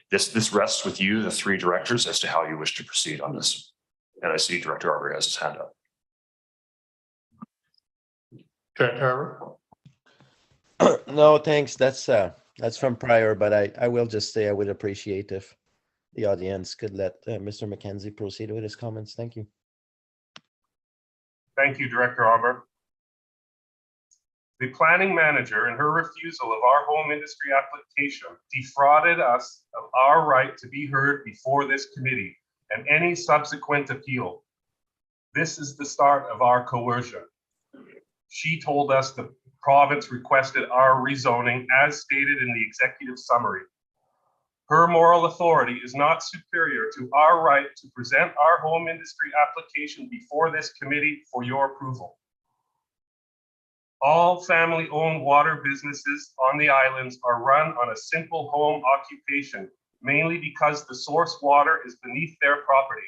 this rests with you, the three directors, as to how you wish to proceed on this. And I see Director Arbor has his hand up. Director Arbor. No, thanks. That's from prior, but I will just say I would appreciate if the audience could let Mr. McKenzie proceed with his comments. Thank you. thank you, Director Arbor. The planning manager, in her refusal of our home industry application, defrauded us of our right to be heard before this committee and any subsequent appeal. This is the start of our coercion. She told us the province requested our rezoning as stated in the executive summary. Her moral authority is not superior to our right to present our home industry application before this committee for your approval. All family-owned water businesses on the islands are run on a simple home occupation, mainly because the source water is beneath their property.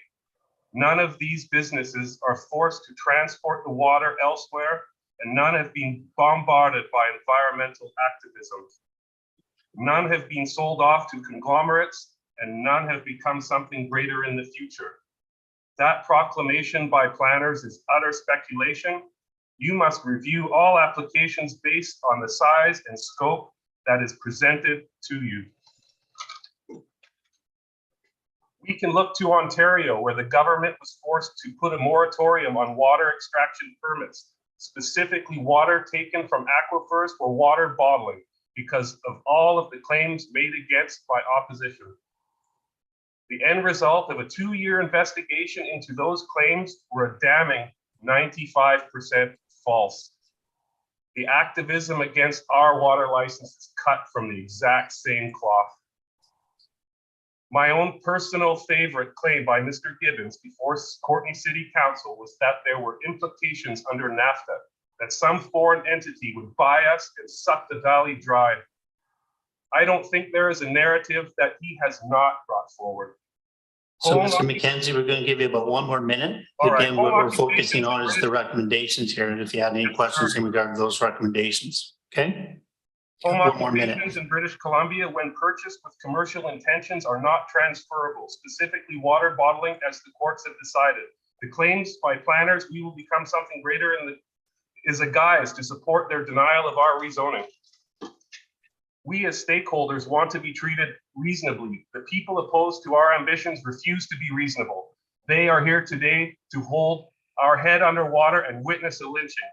None of these businesses are forced to transport the water elsewhere, and none have been bombarded by environmental activism. None have been sold off to conglomerates, and none have become something greater in the future. That proclamation by planners is utter speculation. You must review all applications based on the size and scope that is presented to you. We can look to Ontario, where the government was forced to put a moratorium on water extraction permits, specifically water taken from aquifers for water bottling, because of all of the claims made against by opposition. The end result of a 2-year investigation into those claims were a damning 95% false. The activism against our water license is cut from the exact same cloth. My own personal favorite claim by Mr. Gibbons before Courtenay City Council was that there were implications under NAFTA, that some foreign entity would buy us and suck the valley dry. I don't think there is a narrative that he has not brought forward. So, Mr. McKenzie, we're going to give you about 1 more minute. All right. Again, what we're focusing on is the recommendations here, and if you had any questions in regard to those recommendations, okay? Home One more minute. occupations in British Columbia, when purchased with commercial intentions, are not transferable, specifically water bottling, as the courts have decided. The claims by planners, we will become something greater is a guise to support their denial of our rezoning. We as stakeholders want to be treated reasonably. The people opposed to our ambitions refuse to be reasonable. They are here today to hold our head underwater and witness a lynching.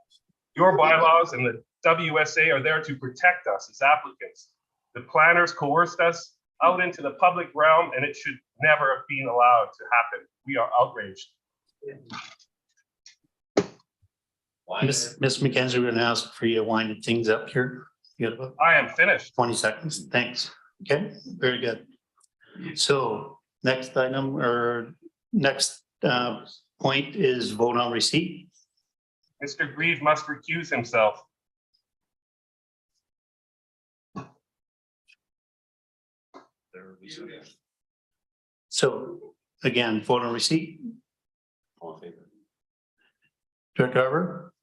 Your bylaws and the WSA are there to protect us as applicants. The planners coerced us out into the public realm, and it should never have been allowed to happen. We are outraged. Miss McKenzie, we're gonna ask for you to wind things up here. You got about I am finished. 20 seconds. Thanks. Okay, very good. So next item or next point is vote on receipt. Mr. Grieve must recuse himself. So again, vote on receipt. All in favor? Director Harbour,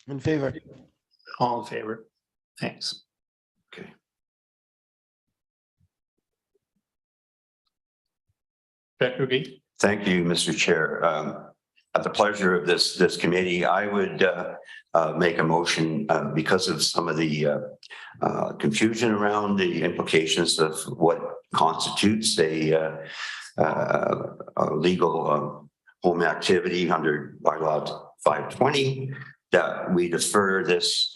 In favor. all in favor. Thanks. Okay. Director Gee. Thank you, Mr. Chair. At the pleasure of this committee, I would make a motion because of some of the confusion around the implications of what constitutes a legal home activity under bylaw 520, that we defer this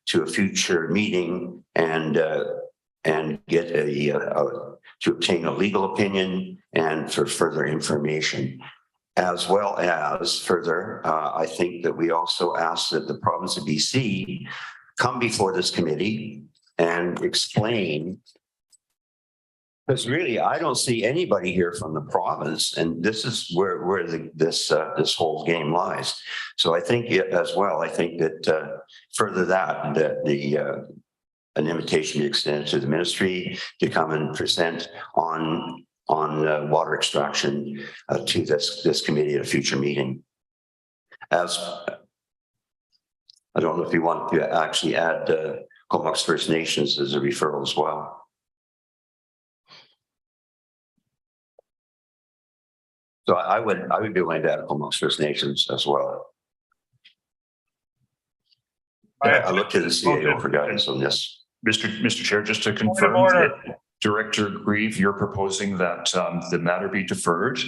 to a future meeting and get to obtain a legal opinion and for further information. As well as further, I think that we also ask that the province of BC come before this committee and explain, because really I don't see anybody here from the province, and this is where this whole game lies. So I think as well, I think that further that an invitation be extended to the ministry to come and present on water extraction to this committee at a future meeting. As I don't know if you want to actually add Comox First Nations as a referral as well. So I would be willing to add Comox First Nations as well. I look to the CAO for guidance on this. Mr. Chair, just to Point of confirm, order. Director Grieve, you're proposing that the matter be deferred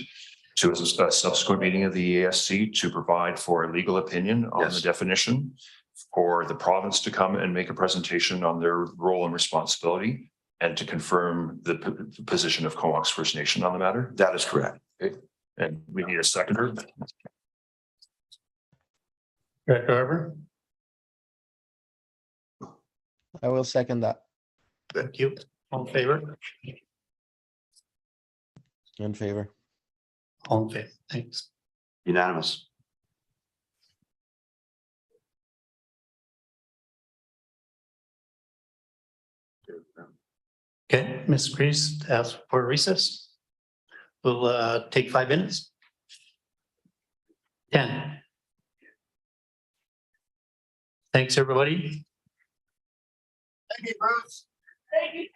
to a subsequent meeting of the EASC to provide for a legal opinion on the definition, for the province to come and make a presentation on their role and responsibility, and to confirm the position of Comox First Nation on the matter? That is correct. Okay. And we need a seconder. Director Harbour, I will second that. thank you. All in favor? In favor. All in favor. Thanks. Unanimous. Okay, Ms. Grease, ask for recess. We'll take 5 minutes. 10. Thanks, everybody. Thank you, Bruce. Thank you.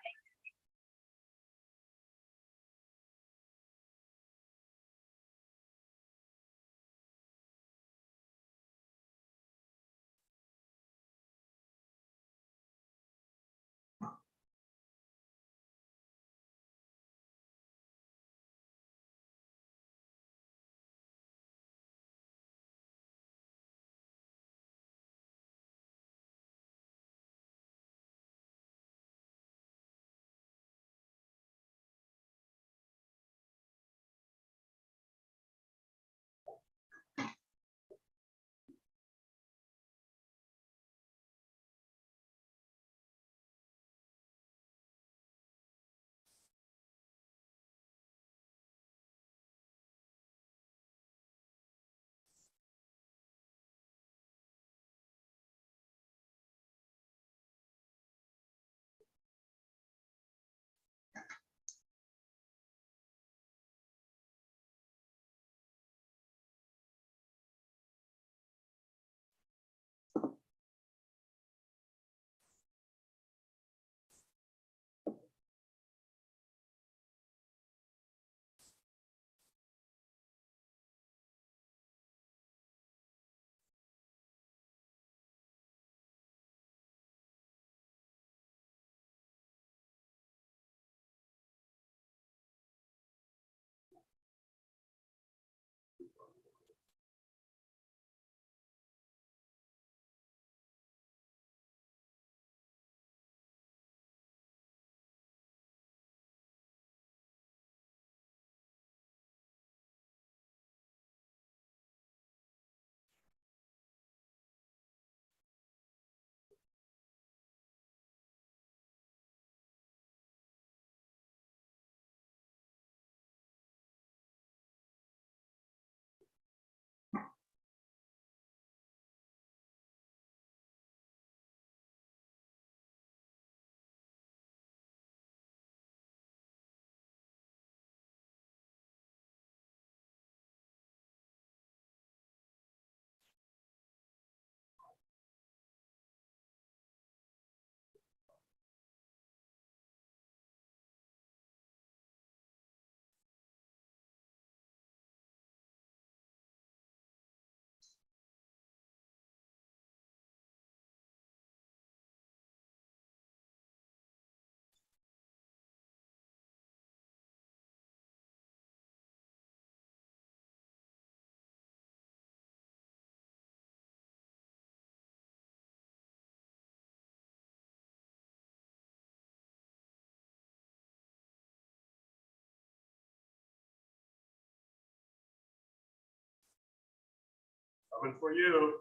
Coming for you.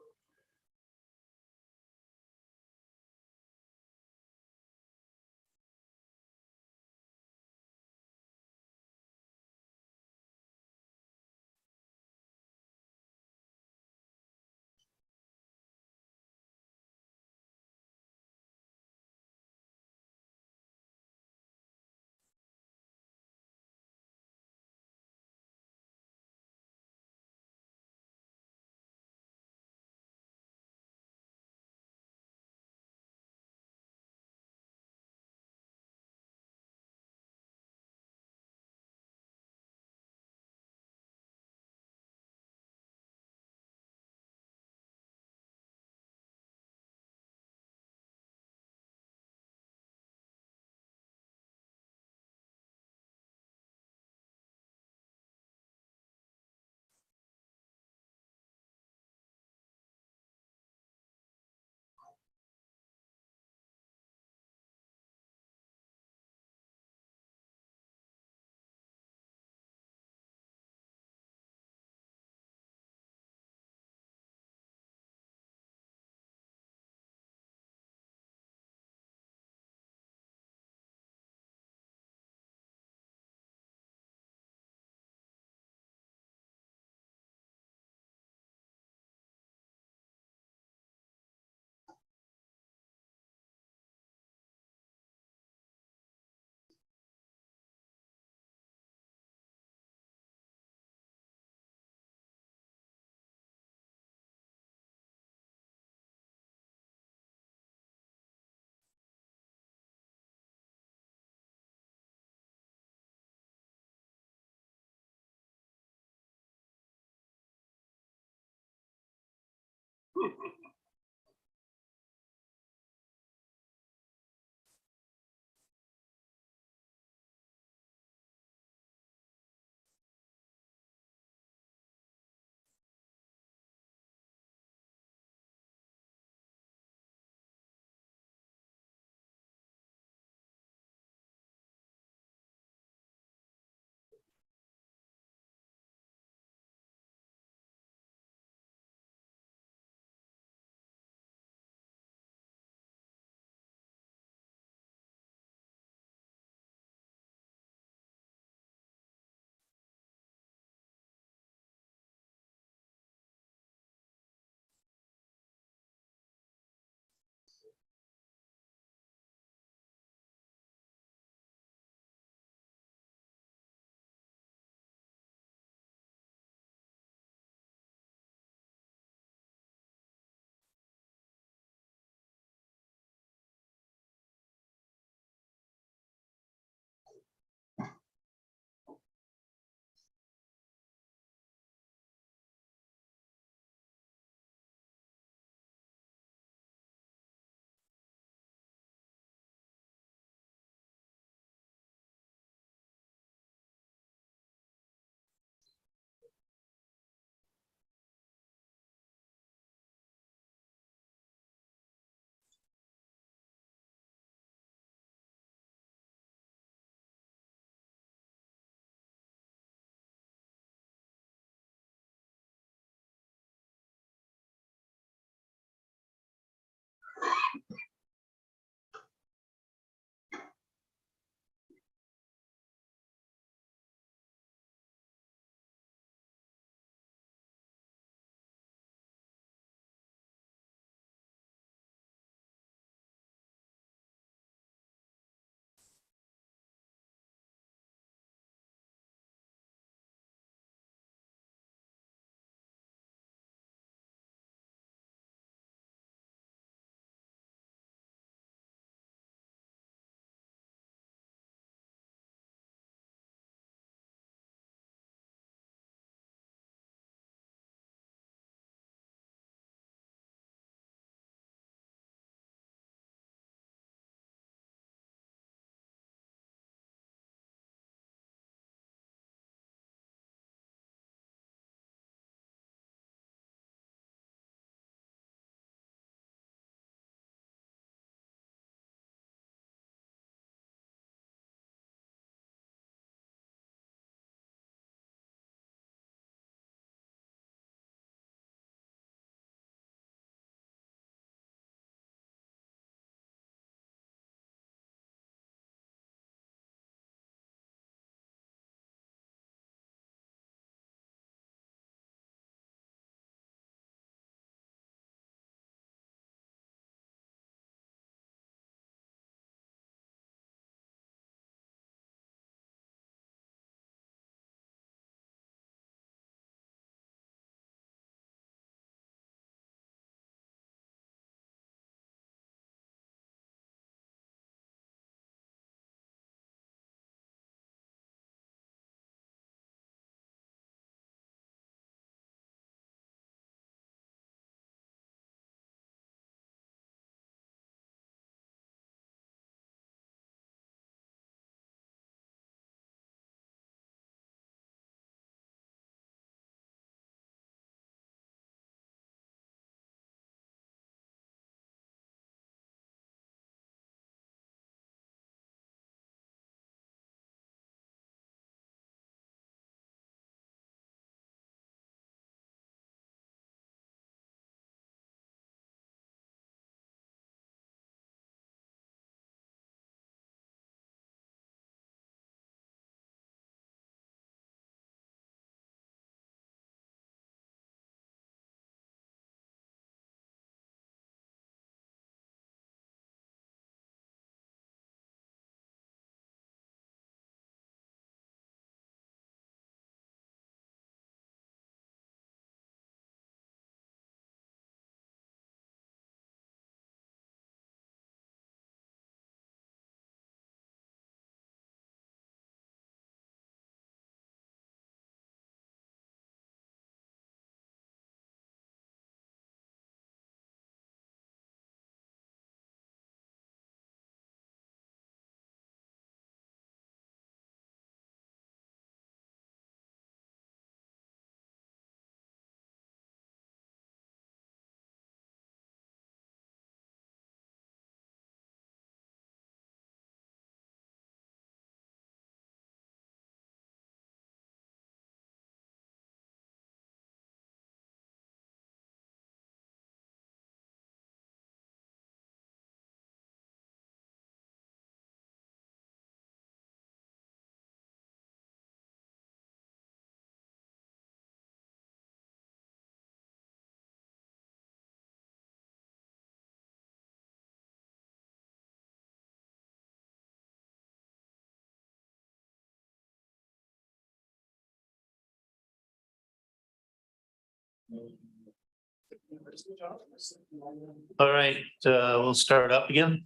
All right, we'll start up again.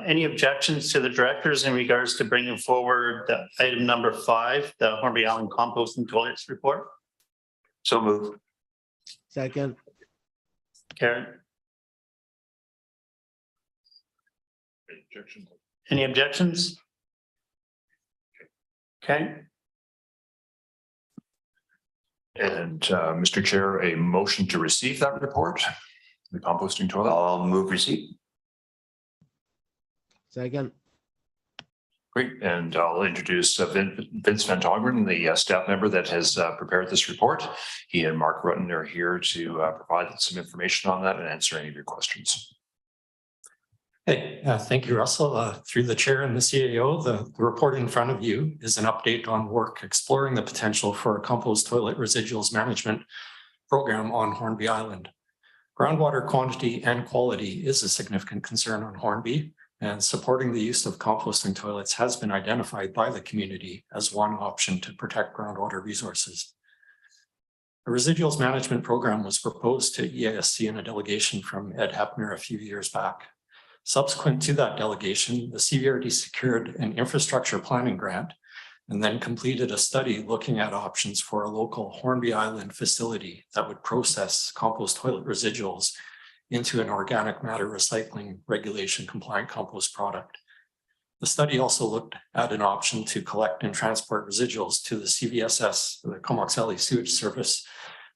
Any objections to the directors in regards to bringing forward the item number 5, the Hornby Island composting toilets report? So move. Second, Karen, Objection. any objections? Okay, And Mr. Chair, a motion to receive that report, the composting toilet. I'll move receipt. second, Great, and I'll introduce Vince Van Tongeren, the staff member that has prepared this report. He and Mark Rutten are here to provide some information on that and answer any of your questions. Hey, thank you, Russell. Through the chair and the CAO, the report in front of you is an update on work exploring the potential for a compost toilet residuals management program on Hornby Island. Groundwater quantity and quality is a significant concern on Hornby, and supporting the use of composting toilets has been identified by the community as one option to protect groundwater resources. A residuals management program was proposed to EASC in a delegation from Ed Hepner a few years back. Subsequent to that delegation, the CVRD secured an infrastructure planning grant and then completed a study looking at options for a local Hornby Island facility that would process compost toilet residuals into an organic matter recycling regulation compliant compost product. The study also looked at an option to collect and transport residuals to the CVSS, the Comoxelli Sewage Service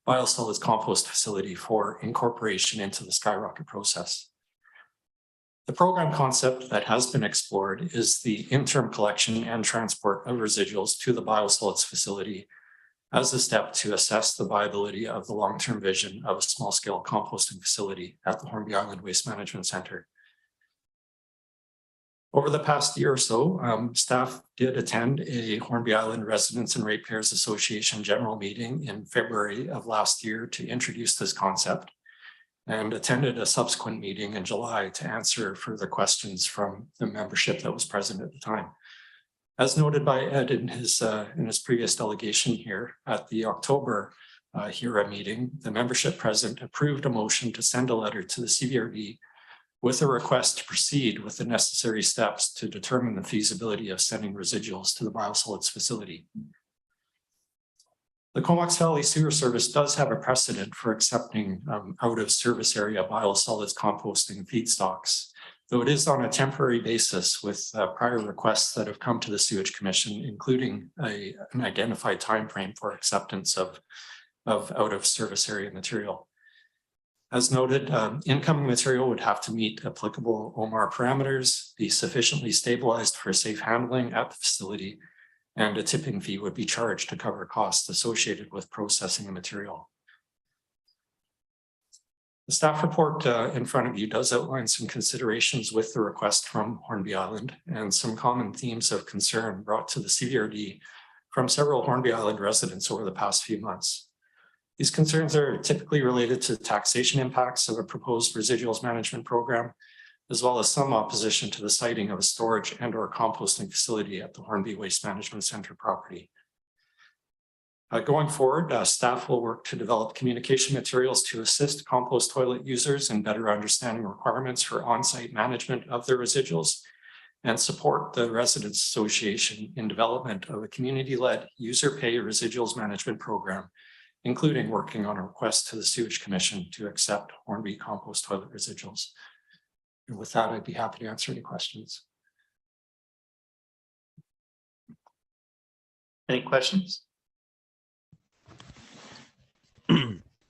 biosolids compost facility for incorporation into the Skyrocket process. The program concept that has been explored is the interim collection and transport of residuals to the biosolids facility as a step to assess the viability of the long-term vision of a small-scale composting facility at the Hornby Island Waste Management Center. Over the past year or so, staff did attend a Hornby Island Residents and Ratepayers Association general meeting in February of last year to introduce this concept, and attended a subsequent meeting in July to answer further questions from the membership that was present at the time. As noted by Ed in his previous delegation here at the October HERA meeting, the membership present approved a motion to send a letter to the CVRD with a request to proceed with the necessary steps to determine the feasibility of sending residuals to the biosolids facility. The Comox Valley Sewer Service does have a precedent for accepting out of service area biosolids composting feedstocks, though it is on a temporary basis with prior requests that have come to the Sewage Commission, including an identified timeframe for acceptance of out of service area material. As noted, incoming material would have to meet applicable OMAR parameters, be sufficiently stabilized for safe handling at the facility, and a tipping fee would be charged to cover costs associated with processing the material. The staff report in front of you does outline some considerations with the request from Hornby Island and some common themes of concern brought to the CVRD from several Hornby Island residents over the past few months. These concerns are typically related to taxation impacts of a proposed residuals management program, as well as some opposition to the siting of a storage and/or composting facility at the Hornby Waste Management Center property. Going forward, staff will work to develop communication materials to assist compost toilet users in better understanding requirements for on-site management of their residuals and support the Residents Association in development of a community-led user pay residuals management program, including working on a request to the Sewage Commission to accept Hornby compost toilet residuals. And with that, I'd be happy to answer any questions. any questions?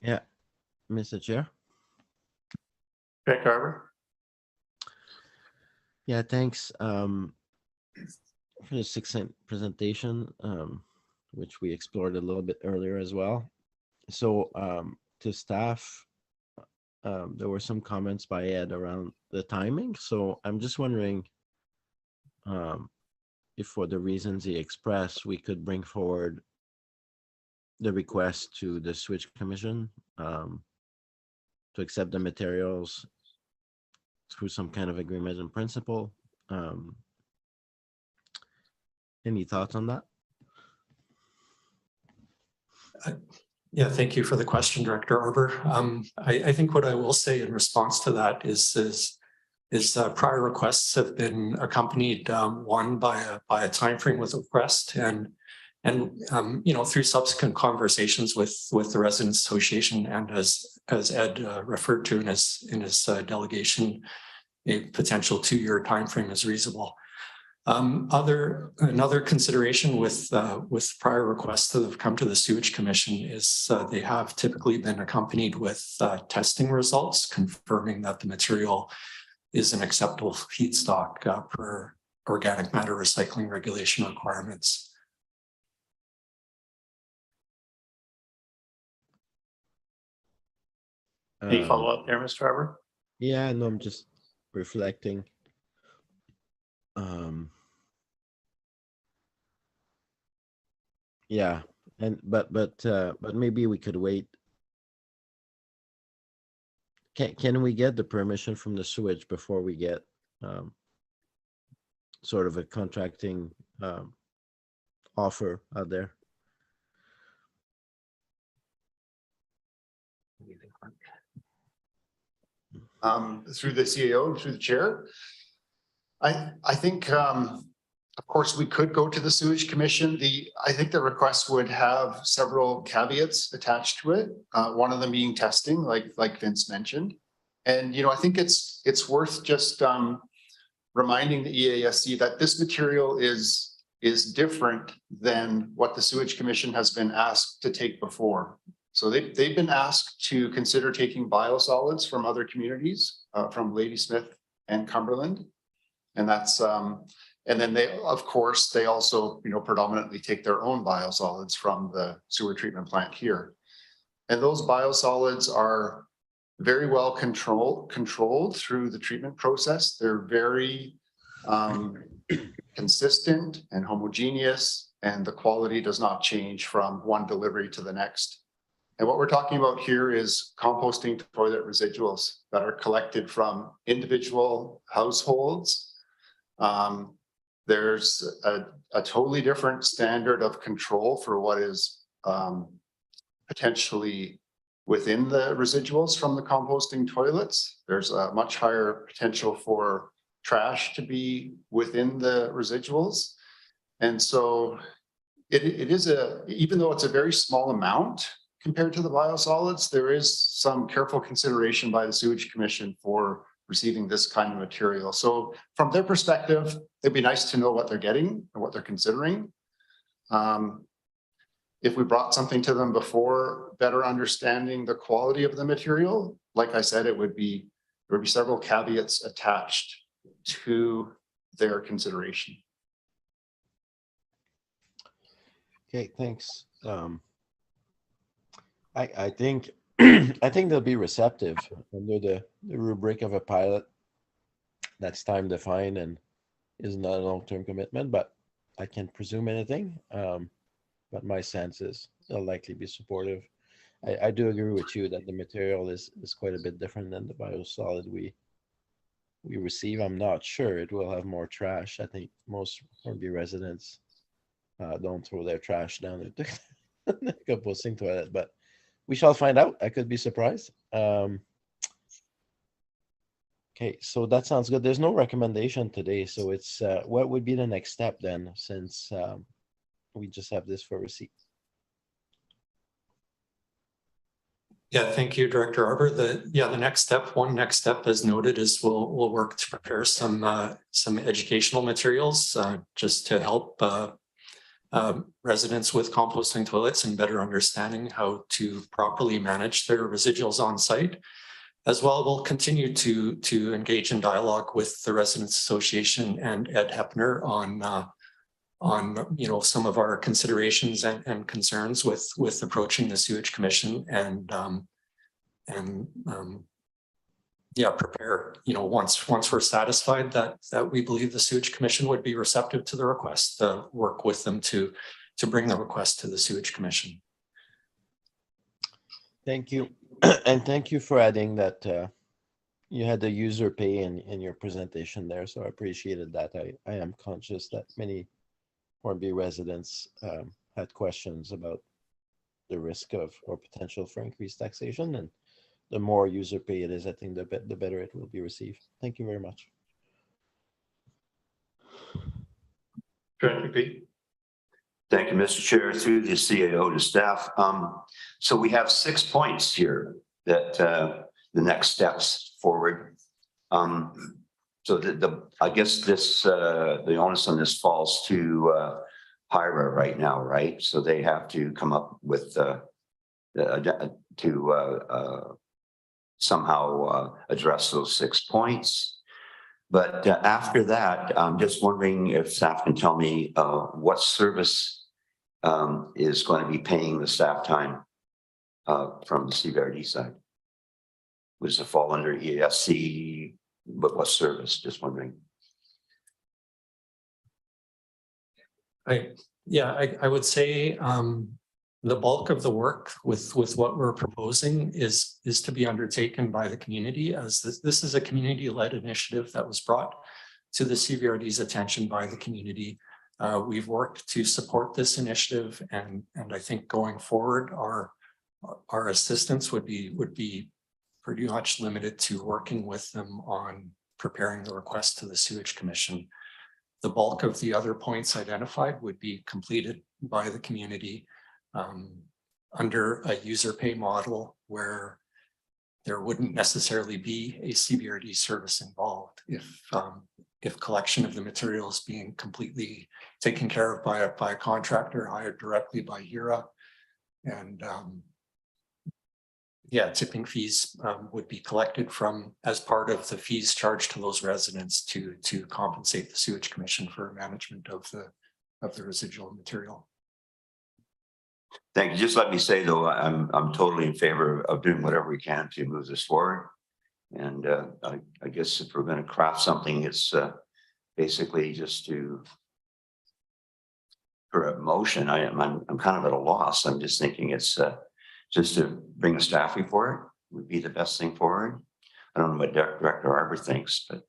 yeah, Mr. Chair. Director Arbor? Yeah, thanks for the succinct presentation, which we explored a little bit earlier as well. So to staff, there were some comments by Ed around the timing. So I'm just wondering if for the reasons he expressed, we could bring forward the request to the Switch Commission to accept the materials through some kind of agreement in principle. Any thoughts on that? Yeah, thank you for the question, Director Arbor. I think what I will say in response to that is prior requests have been accompanied, one by a timeframe with a request, and you know, through subsequent conversations with the Residents Association, and as Ed referred to in his delegation, a potential 2-year timeframe is reasonable. Another consideration with prior requests that have come to the Sewage Commission is they have typically been accompanied with testing results confirming that the material is an acceptable feedstock per organic matter recycling regulation requirements. Any follow up there, Mr. Arbor? Yeah, no, I'm just reflecting. Yeah, and but maybe we could wait. Can we get the permission from the sewage before we get sort of a contracting offer out there? Through the CAO, through the chair. I think, of course, we could go to the Sewage Commission. I think the request would have several caveats attached to it. One of them being testing, like Vince mentioned. And, you know, I think it's worth just reminding the EASC that this material is different than what the Sewage Commission has been asked to take before. So they've been asked to consider taking biosolids from other communities, from Ladysmith and Cumberland. And that's, and then they, of course, they also, you know, predominantly take their own biosolids from the sewer treatment plant here. And those biosolids are very well controlled through the treatment process. They're very consistent and homogeneous, and the quality does not change from one delivery to the next. And what we're talking about here is composting toilet residuals that are collected from individual households. There's a totally different standard of control for what is potentially within the residuals from the composting toilets. There's a much higher potential for trash to be within the residuals. And so it is even though it's a very small amount compared to the biosolids, there is some careful consideration by the Sewage Commission for receiving this kind of material. So from their perspective, it'd be nice to know what they're getting and what they're considering. If we brought something to them before, better understanding the quality of the material, like I said, there would be several caveats attached to their consideration. Okay, thanks. I think I think they'll be receptive under the rubric of a pilot that's time defined and is not a long-term commitment, but I can't presume anything. But my sense is they'll likely be supportive. I do agree with you that the material is quite a bit different than the biosolid we receive. I'm not sure it will have more trash. I think most Hornby residents don't throw their trash down the composting toilet, but we shall find out. I could be surprised. Okay, so that sounds good. There's no recommendation today, so it's what would be the next step then, since we just have this for receipt? Yeah, thank you, Director Arbor. The next step, as noted, is we'll work to prepare some educational materials just to help residents with composting toilets and better understanding how to properly manage their residuals on site. As well, we'll continue to engage in dialogue with the Residents Association and Ed Hepner on you know, some of our considerations and concerns with approaching the Sewage Commission, and yeah, prepare, you know, once we're satisfied that we believe the Sewage Commission would be receptive to the request, work with them to bring the request to the Sewage Commission. Thank you. And thank you for adding that you had the user pay in your presentation there, so I appreciated that. I am conscious that many Hornby residents had questions about the risk of or potential for increased taxation. And the more user pay it is, I think the better it will be received. Thank you very much. Director Green. Thank you, Mr. Chair, through the CAO to staff. So we have 6 points here that the next steps forward. So I guess this the onus on this falls to HIRA right now, right? So they have to come up with to somehow address those 6 points. But after that, I'm just wondering if staff can tell me what service is going to be paying the staff time from the CVRD side. Does it fall under ESC? But what service? Just wondering. I would say the bulk of the work with what we're proposing is to be undertaken by the community, as this is a community-led initiative that was brought to the CVRD's attention by the community. We've worked to support this initiative, and I think going forward, our assistance would be pretty much limited to working with them on preparing the request to the Sewage Commission. The bulk of the other points identified would be completed by the community under a user pay model where there wouldn't necessarily be a CVRD service involved if collection of the materials being completely taken care of by a contractor hired directly by HIRA. And tipping fees would be collected from as part of the fees charged to those residents to compensate the Sewage Commission for management of the residual material. Thank you. Just let me say though, I'm totally in favor of doing whatever we can to move this forward. And I guess if we're going to craft something, it's basically just for a motion. I'm kind of at a loss. I'm just thinking it's just to bring a staff report would be the best thing forward. I don't know what Director Arbor thinks, but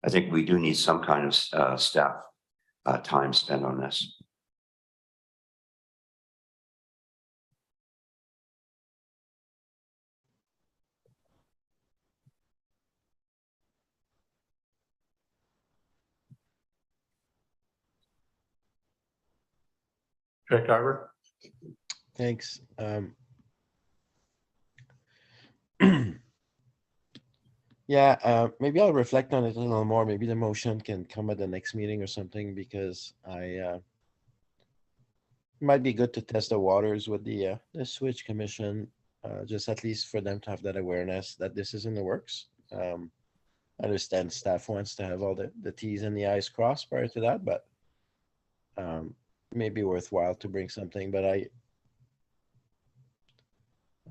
I think we do need some kind of staff time spent on this. Director Arbor. Thanks. Maybe I'll reflect on it a little more. Maybe the motion can come at the next meeting or something, because it might be good to test the waters with the Switch Commission, just at least for them to have that awareness that this is in the works. I understand staff wants to have all the T's and the I's crossed prior to that, but maybe worthwhile to bring something. But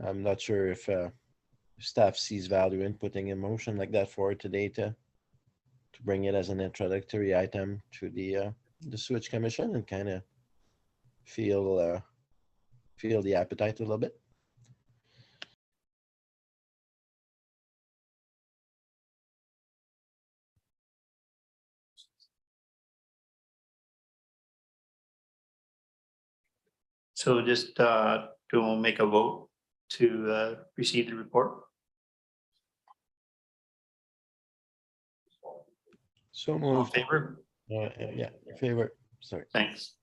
I'm not sure if staff sees value in putting a motion like that forward today to bring it as an introductory item to the Switch Commission and kind of feel the appetite a little bit. So just we'll make a vote to receive the report. So All in moved. favor? Yeah, favor. Sorry. Thanks.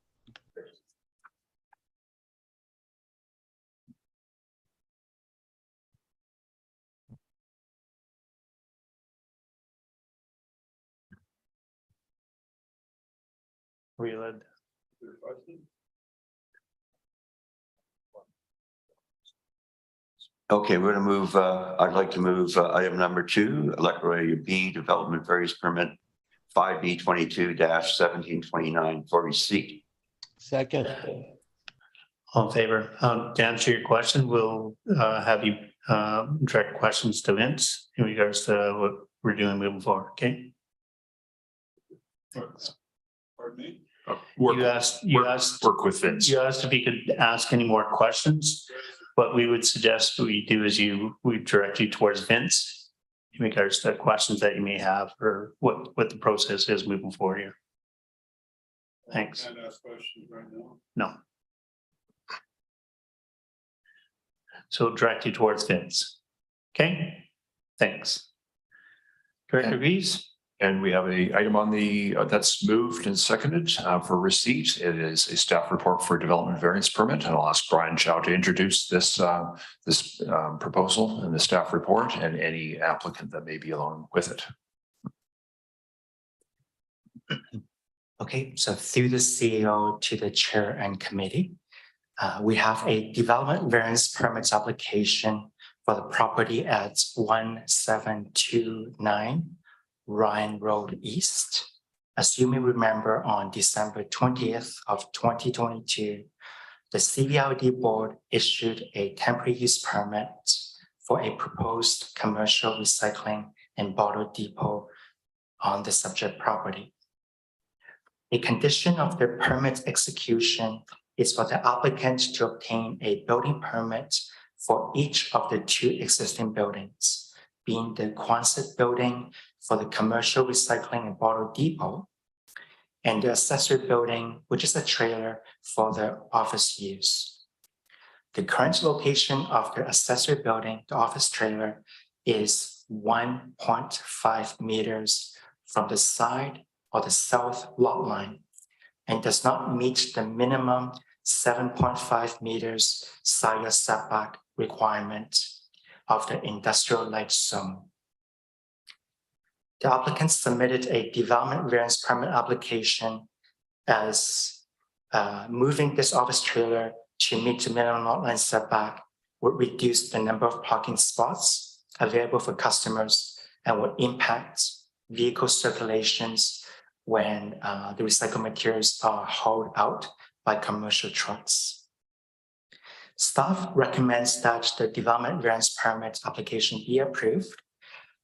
We led. Okay, we're going to move. I'd like to move item number 2, Electoral Area B Development Various Permit 5B22-1729 for receipt. Second. All in favor. To answer your question, we'll have you direct questions to Vince in regards to what we're doing moving forward. Okay. Pardon me? Work with Vince. You asked if you could ask any more questions. What we would suggest we do is we direct you towards Vince in regards to questions that you may have or what the process is moving forward here. Thanks. Can I ask questions right now? No. So direct you towards Vince. Okay, thanks. Director Reeves? And we have a item on the, that's moved and seconded for receipt. It is a staff report for development variance permit. And I'll ask Brian Chow to introduce this proposal and the staff report and any applicant that may be along with it. Okay, so through the CEO to the chair and committee, we have a development variance permits application for the property at 1729 Ryan Road East. As you may remember, on December 20th of 2022, the CVLD board issued a temporary use permit for a proposed commercial recycling and bottle depot on the subject property. A condition of the permit execution is for the applicant to obtain a building permit for each of the 2 existing buildings, being the Quonset building for the commercial recycling and bottle depot, and the accessory building, which is a trailer for the office use. The current location of the accessory building, the office trailer, is 1.5 meters from the side or the south lot line and does not meet the minimum 7.5 meters side yard setback requirement of the industrial light zone. The applicant submitted a development variance permit application as moving this office trailer to meet the minimum lot line setback would reduce the number of parking spots available for customers and would impact vehicle circulations when the recycled materials are hauled out by commercial trucks. Staff recommends that the development variance permit application be approved.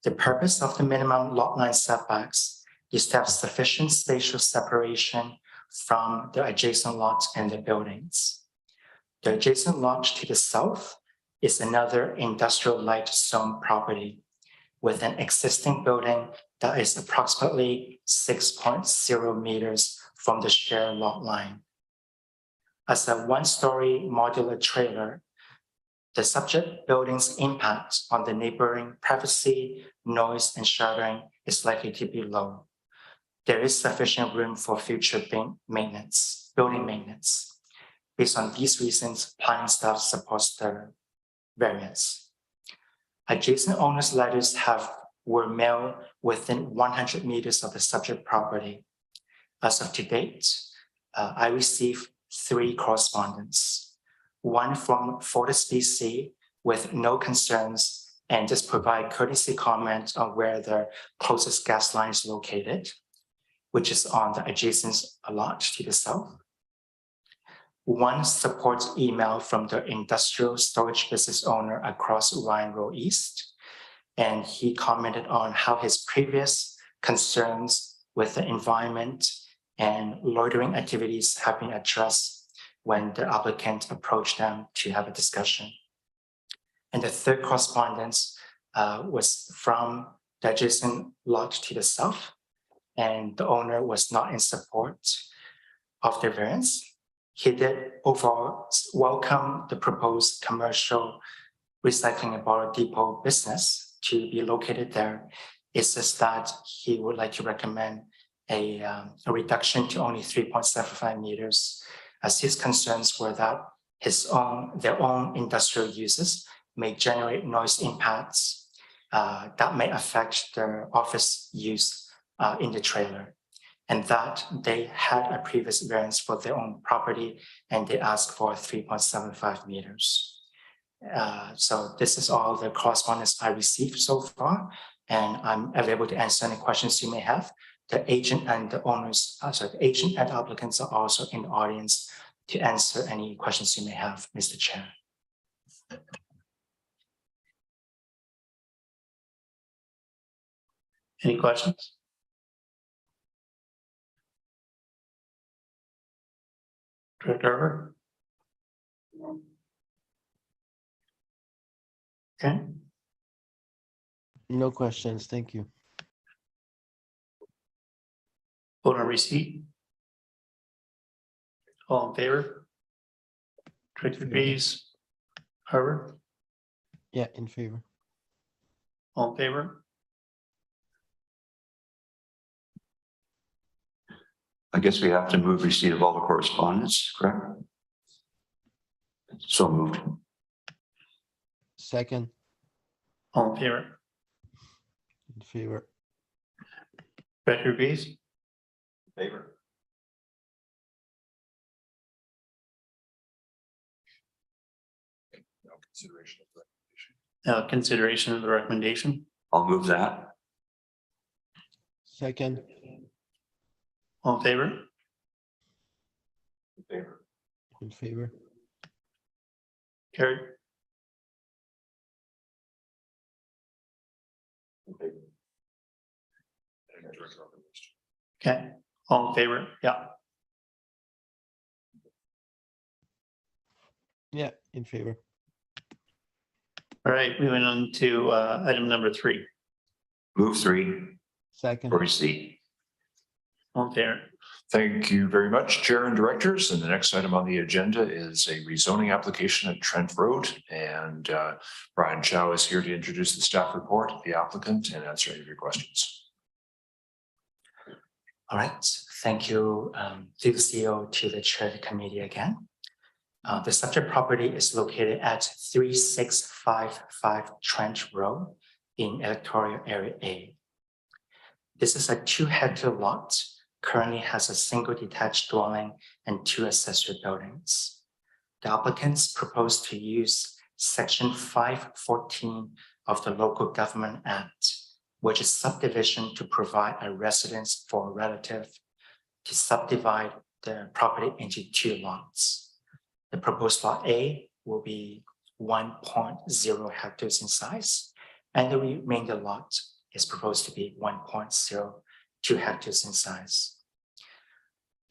The purpose of the minimum lot line setbacks is to have sufficient spatial separation from the adjacent lots and the buildings. The adjacent lot to the south is another industrial light zone property with an existing building that is approximately 6.0 meters from the shared lot line. As a one-story modular trailer, the subject building's impact on the neighboring privacy, noise, and shuttering is likely to be low. There is sufficient room for future building maintenance. Based on these reasons, planning staff supports the variance. Adjacent owners' letters were mailed within 100 meters of the subject property. As of to date, I received 3 correspondence. One from Fortis BC with no concerns and just provide courtesy comment on where the closest gas line is located, which is on the adjacent lot to the south. One support email from the industrial storage business owner across Ryan Road East, and he commented on how his previous concerns with the environment and loitering activities have been addressed when the applicant approached them to have a discussion. And the third correspondence was from the adjacent lot to the south, and the owner was not in support of the variance. He did overall welcome the proposed commercial recycling and bottle depot business to be located there. It's just that he would like to recommend a reduction to only 3.75 meters, as his concerns were that their own industrial uses may generate noise impacts that may affect their office use in the trailer, and that they had a previous variance for their own property and they asked for 3.75 meters. So this is all the correspondence I received so far, and I'm available to answer any questions you may have. The agent and the owners, the agent and applicants are also in the audience to answer any questions you may have, Mr. Chair. Any questions? Director Erber? Okay. No questions, thank you. Vote on receipt. All in favor? Director Reeves? Harper? Yeah, in favor. All in favor? I guess we have to move receipt of all the correspondence, correct? So moved. Second, All in favor? in favor. Director Bees? Favor. No consideration of the Consideration of the recommendation. I'll move that. Second, All in favor? Favor. in favor. Carried. director on the list. Okay, all in favor? Yeah. Yeah, in favor. All right, moving on to item number 3. Move 3 Second, for receipt. All in favor? Thank you very much, Chair and Directors. And the next item on the agenda is a rezoning application at Trent Road. And Brian Chow is here to introduce the staff report, the applicant, and answer any of your questions. All right, thank you, to the CEO, to the chair of the committee again. The subject property is located at 3655 Trent Road in Electoral Area A. This is a 2-hectare lot, currently has a single detached dwelling and 2 accessory buildings. The applicants propose to use Section 514 of the Local Government Act, which is subdivision to provide a residence for a relative, to subdivide the property into 2 lots. The proposed lot A will be 1.0 hectares in size, and the remainder lot is proposed to be 1.02 hectares in size.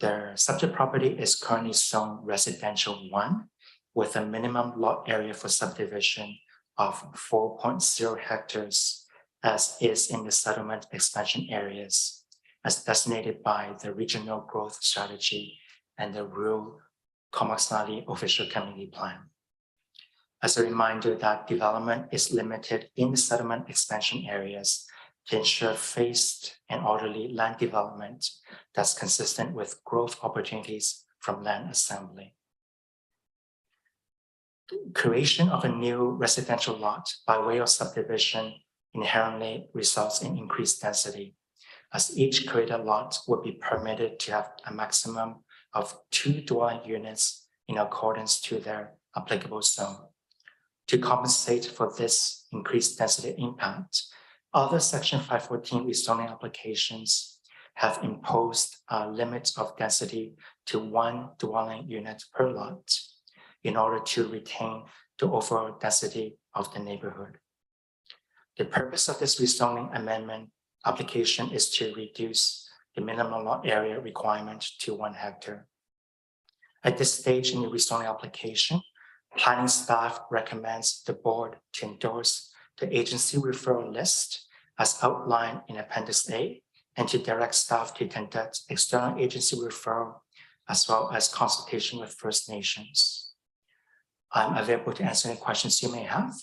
The subject property is currently zoned residential 1 with a minimum lot area for subdivision of 4.0 hectares, as is in the settlement expansion areas, as designated by the Regional Growth Strategy and the Rural Comoxnali Official Community Plan. As a reminder that development is limited in the settlement expansion areas to ensure phased and orderly land development that's consistent with growth opportunities from land assembly. Creation of a new residential lot by way of subdivision inherently results in increased density, as each created lot would be permitted to have a maximum of 2 dwelling units in accordance to their applicable zone. To compensate for this increased density impact, other Section 514 rezoning applications have imposed a limit of density to 1 dwelling unit per lot in order to retain the overall density of the neighborhood. The purpose of this rezoning amendment application is to reduce the minimum lot area requirement to 1 hectare. At this stage in the rezoning application, planning staff recommends the board to endorse the agency referral list as outlined in Appendix A, and to direct staff to conduct external agency referral as well as consultation with First Nations. I'm available to answer any questions you may have.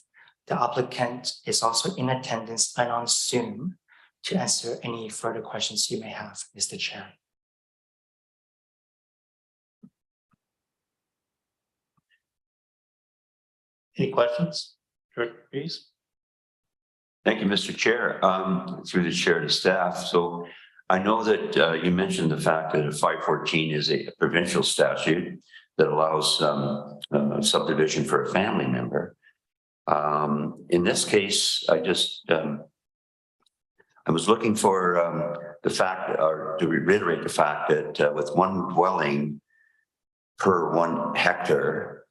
The applicant is also in attendance and on Zoom to answer any further questions you may have, Mr. Chair. Any questions? Director Bees? Thank you, Mr. Chair. Through the chair to staff. So I know that you mentioned the fact that 514 is a provincial statute that allows subdivision for a family member. In this case, I was looking for the fact, or to reiterate the fact that with 1 dwelling per 1 hectare,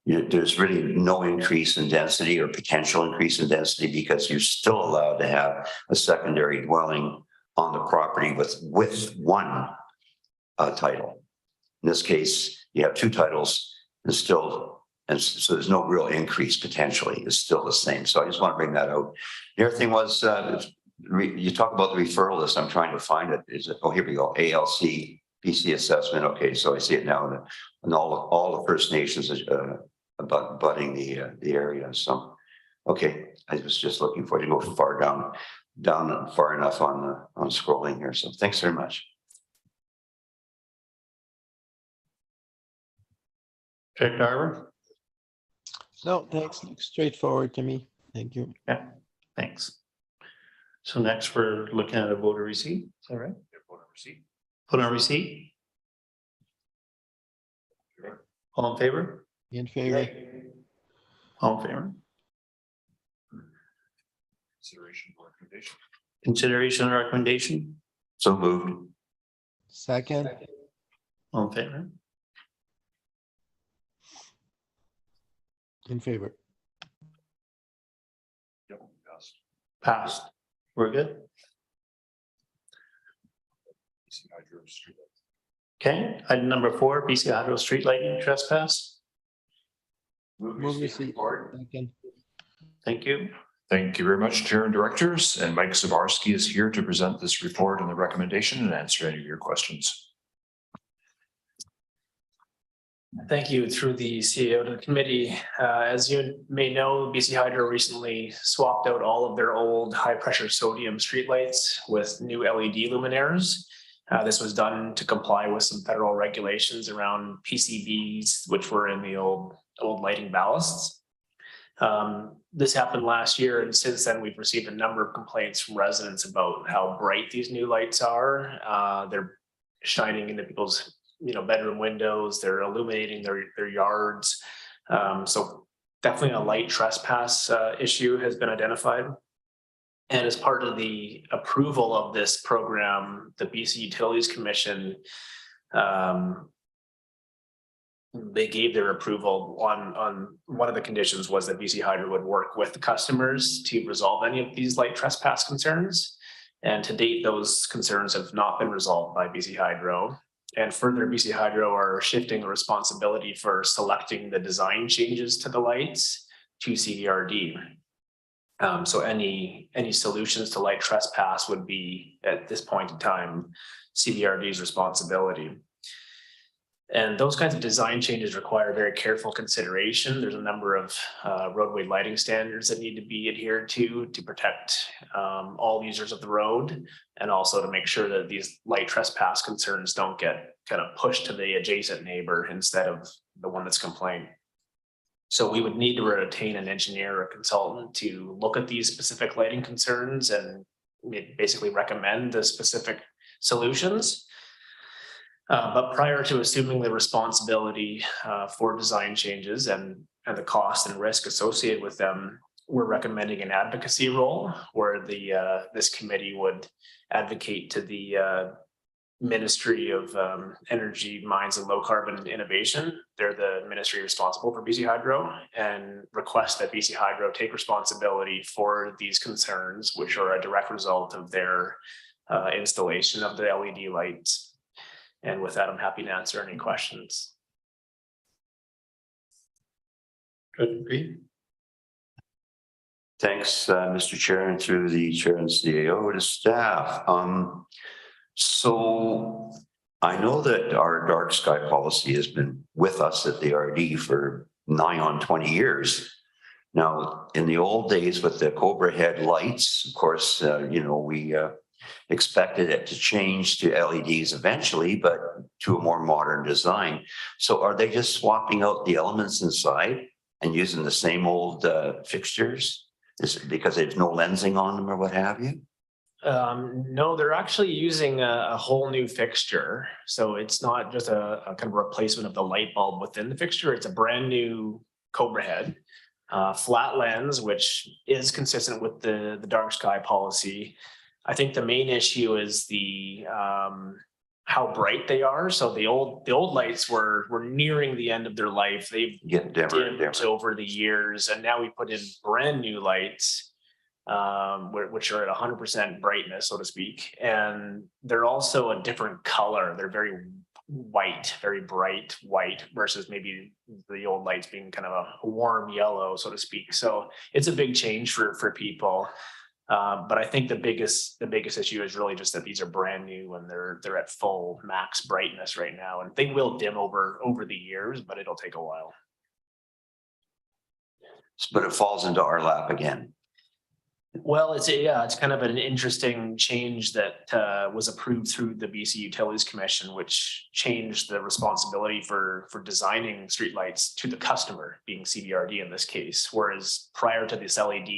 there's really no increase in density or potential increase in density, because you're still allowed to have a secondary dwelling on the property with 1 title. In this case, you have 2 titles and so there's no real increase potentially. It's still the same. So I just want to bring that out. The other thing was, you talk about the referral list. I'm trying to find it. Is it? Oh, here we go. ALC BC assessment. Okay, so I see it now. And all the First Nations abutting the area. So Okay, I was just looking for it to go far down far enough on scrolling here. So thanks very much. Director Harbour? No, thanks. Looks straightforward to me. Thank you. Yeah, thanks. So next we're looking at a voter receipt. Is that right? Voter receipt. Put on receipt. All in favor? In favor? All in favor? Consideration of recommendation. Consideration of recommendation? So moved. Second? All in favor? In favor? Yep, passed. Passed. We're good. BC Hydro street. Okay, item number 4, BC Hydro street lighting trespass. Move receipt. Second? Thank you. Thank you very much, Chair and Directors. And Mike Zabarski is here to present this report and the recommendation and answer any of your questions. Thank you. Through the CEO to the committee. As you may know, BC Hydro recently swapped out all of their old high pressure sodium streetlights with new LED luminaires. This was done to comply with some federal regulations around PCBs, which were in the old lighting ballasts. This happened last year, and since then we've received a number of complaints from residents about how bright these new lights are. They're shining into people's bedroom windows, they're illuminating their yards. So definitely a light trespass issue has been identified. And as part of the approval of this program, the BC Utilities Commission, they gave their approval on one of the conditions was that BC Hydro would work with the customers to resolve any of these light trespass concerns. And to date, those concerns have not been resolved by BC Hydro. And further, BC Hydro are shifting the responsibility for selecting the design changes to the lights to CDRD. So any solutions to light trespass would be, at this point in time, CDRD's responsibility. And those kinds of design changes require very careful consideration. There's a number of roadway lighting standards that need to be adhered to protect all users of the road, and also to make sure that these light trespass concerns don't get kind of pushed to the adjacent neighbor instead of the one that's complaining. So we would need to retain an engineer or consultant to look at these specific lighting concerns and basically recommend the specific solutions. But prior to assuming the responsibility for design changes and the cost and risk associated with them, we're recommending an advocacy role where this committee would advocate to the Ministry of Energy, Mines and Low Carbon Innovation. They're the ministry responsible for BC Hydro, and request that BC Hydro take responsibility for these concerns, which are a direct result of their installation of the LED lights. And with that, I'm happy to answer any questions. Good. Agree. Thanks, Mr. Chair, and through the chair and CAO to staff. So I know that our dark sky policy has been with us at the RD for nigh on 20 years. Now, in the old days with the Cobra head lights, of course, we expected it to change to LEDs eventually, but to a more modern design. So are they just swapping out the elements inside and using the same old fixtures? Is it because there's no lensing on them or what have you? No, they're actually using a whole new fixture. So it's not just a kind of replacement of the light bulb within the fixture. It's a brand new Cobra head, flat lens, which is consistent with the dark sky policy. I think the main issue is the how bright they are. So the old lights were nearing the end of their life. They've dimmed over the years, and now we put in brand new lights, which are at 100% brightness, so to speak. And they're also a different color. They're very white, very bright white, versus maybe the old lights being kind of a warm yellow, so to speak. So it's a big change for people. But I think the biggest issue is really just that these are brand new and they're at full max brightness right now, and they will dim over the years, but it'll take a while. but it falls into our lap again. Well, it's kind of an interesting change that was approved through the BC Utilities Commission, which changed the responsibility for designing streetlights to the customer, being CBRD in this case. Whereas prior to this LED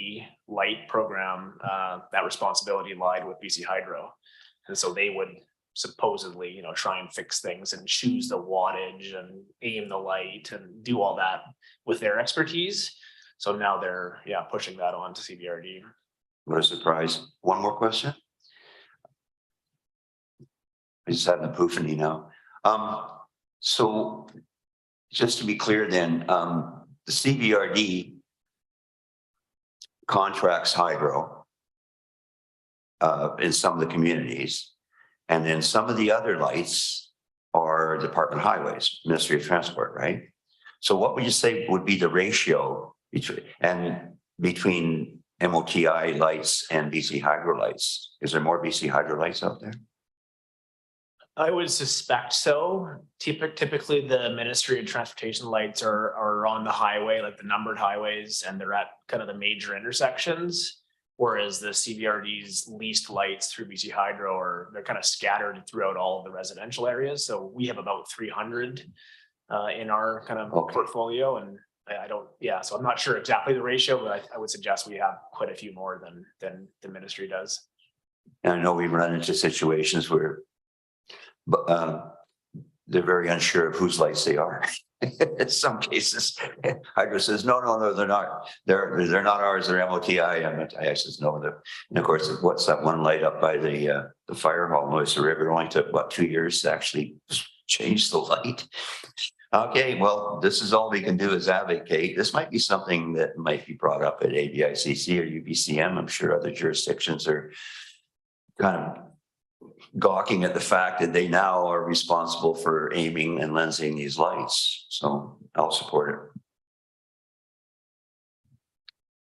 light program, that responsibility lied with BC Hydro, and so they would supposedly, try and fix things and choose the wattage and aim the light and do all that with their expertise. So now they're pushing that on to CBRD. What a surprise. One more question. I just had an epiphany now. So just to be clear then, the CBRD contracts hydro in some of the communities, and then some of the other lights are Department of Highways, Ministry of Transport, right? So what would you say would be the ratio between MOTI lights and BC Hydro lights? Is there more BC Hydro lights out there? I would suspect so. Typically, the Ministry of Transportation lights are on the highway, like the numbered highways, and they're at kind of the major intersections. Whereas the CBRD's leased lights through BC Hydro they're kind of scattered throughout all of the residential areas. So we have about 300 in our kind of portfolio, and so I'm not sure exactly the ratio, but I would suggest we have quite a few more than the ministry does. And I know we run into situations where they're very unsure of whose lights they are. In some cases, Hydro says, no, they're not. They're not ours. They're MOTI. I says, no. And of course, what's that one light up by the fire hall, Moisa River? It only took about 2 years to actually change the light. Okay, well, this is all we can do is advocate. This might be something that might be brought up at ABICC or UBCM. I'm sure other jurisdictions are kind of gawking at the fact that they now are responsible for aiming and lensing these lights. So I'll support it.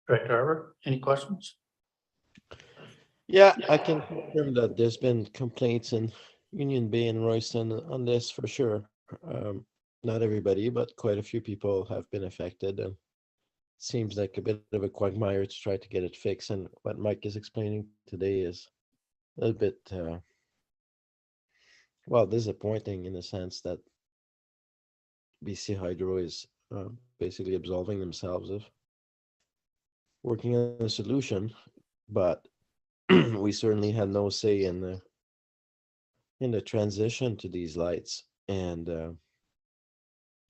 Director Harbour, any questions? Yeah, I can confirm that there's been complaints in Union Bay and Royston on this for sure. Not everybody, but quite a few people have been affected, and seems like a bit of a quagmire to try to get it fixed. And what Mike is explaining today is a little bit, disappointing in the sense that BC Hydro is basically absolving themselves of working on a solution, but we certainly had no say in the transition to these lights. And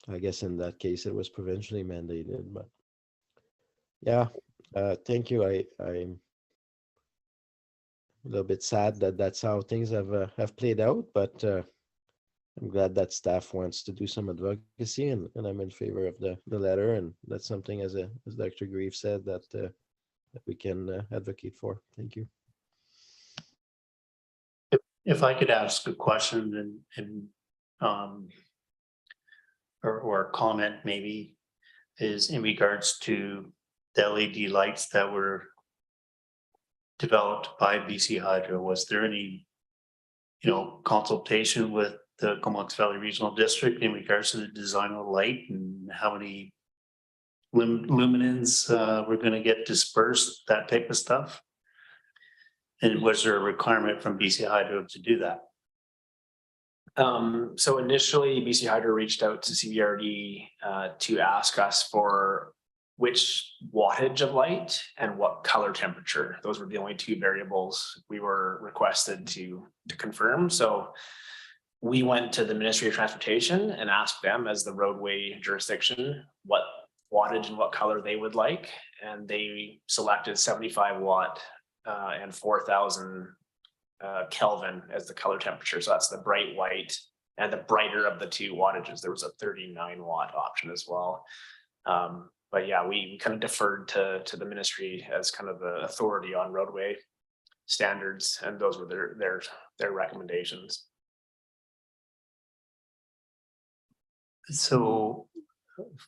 I guess in that case it was provincially mandated, but yeah, thank you. I'm a little bit sad that that's how things have played out, but I'm glad that staff wants to do some advocacy, and I'm in favor of the letter, and that's something, as Dr. Grieve said, that we can advocate for. Thank you. If I could ask a question or a comment maybe, is in regards to the LED lights that were developed by BC Hydro. Was there any, consultation with the Comox Valley Regional District in regards to the design of the light and how many luminance were going to get dispersed, that type of stuff? And was there a requirement from BC Hydro to do that? So initially, BC Hydro reached out to CBRD to ask us for which wattage of light and what color temperature. Those were the only two variables we were requested to confirm. So we went to the Ministry of Transportation and asked them, as the roadway jurisdiction, what wattage and what color they would like. And they selected 75 watt and 4,000 Kelvin as the color temperature. So that's the bright white and the brighter of the two wattages. There was a 39 watt option as well. But yeah, we kind of deferred to the ministry as kind of the authority on roadway standards, and those were their recommendations. So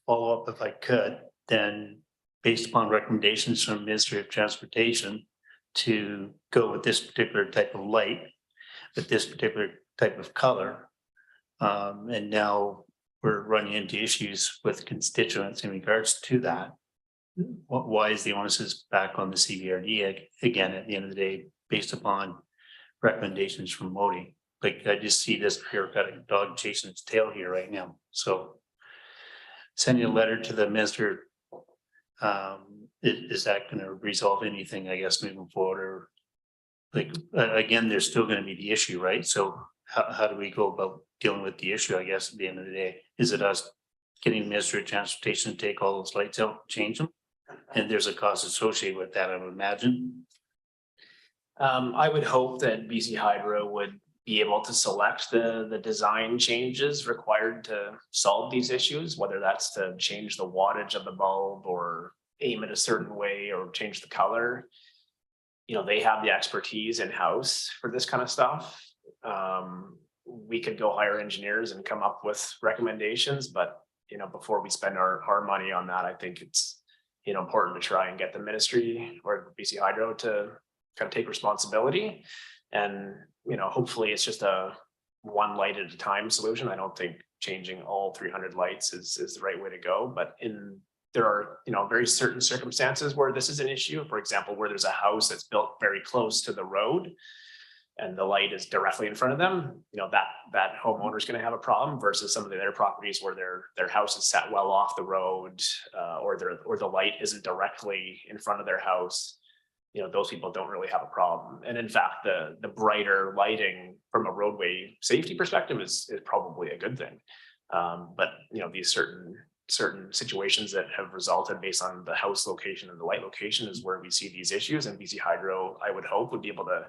follow up, if I could, then based upon recommendations from Ministry of Transportation to go with this particular type of light, with this particular type of color, and now we're running into issues with constituents in regards to that. why is the onus is back on the CVRD again, at the end of the day, based upon recommendations from Modi? Like, I just see this bureaucratic dog chasing its tail here right now, so sending a letter to the minister, is that gonna resolve anything, I guess, moving forward? Or like, again, there's still gonna be the issue, right? So how do we go about dealing with the issue, I guess, at the end of the day? Is it us getting the Ministry of Transportation to take all those lights out, change them? And there's a cost associated with that, I would imagine. I would hope that BC Hydro would be able to select the design changes required to solve these issues, whether that's to change the wattage of the bulb or aim it a certain way or change the color. You know, they have the expertise in-house for this kind of stuff. We could go hire engineers and come up with recommendations, but you know, before we spend our money on that, I think it's, you know, important to try and get the ministry or BC Hydro to kind of take responsibility. And, you know, hopefully it's just a one light at a time solution. I don't think changing all 300 lights is the right way to go, but there are, you know, very certain circumstances where this is an issue. For example, where there's a house that's built very close to the road and the light is directly in front of them, you know, that homeowner is going to have a problem versus some of the other properties where their house is set well off the road, or the light isn't directly in front of their house. You know, those people don't really have a problem. And in fact, the brighter lighting from a roadway safety perspective is probably a good thing. But you know, these certain situations that have resulted based on the house location and the light location is where we see these issues. And BC Hydro, I would hope, would be able to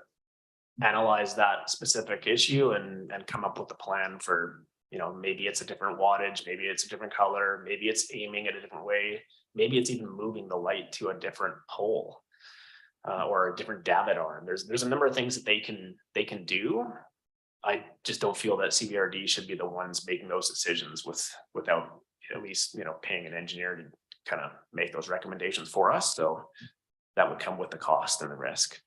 analyze that specific issue and come up with a plan for, you know, maybe it's a different wattage, maybe it's a different color, maybe it's aiming it a different way, maybe it's even moving the light to a different pole. Or a different davit arm. There's a number of things that they can do. I just don't feel that CVRD should be the ones making those decisions without at least, you know, paying an engineer to kind of make those recommendations for us. So that would come with the cost and the risk.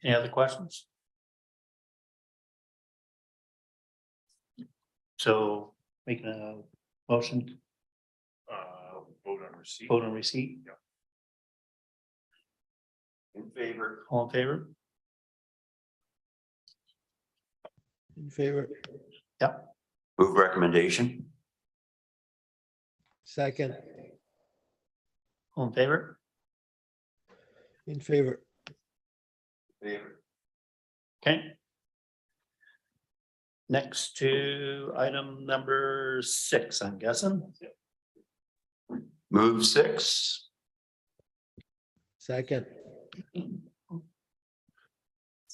Any other questions? So making a motion. Vote on receipt. Yeah. In favor. All in favor? In favor. Yep. Move recommendation. Second. All in favor? In favor. Favor. Okay. Next to item number 6, I'm guessing. Move 6. Second.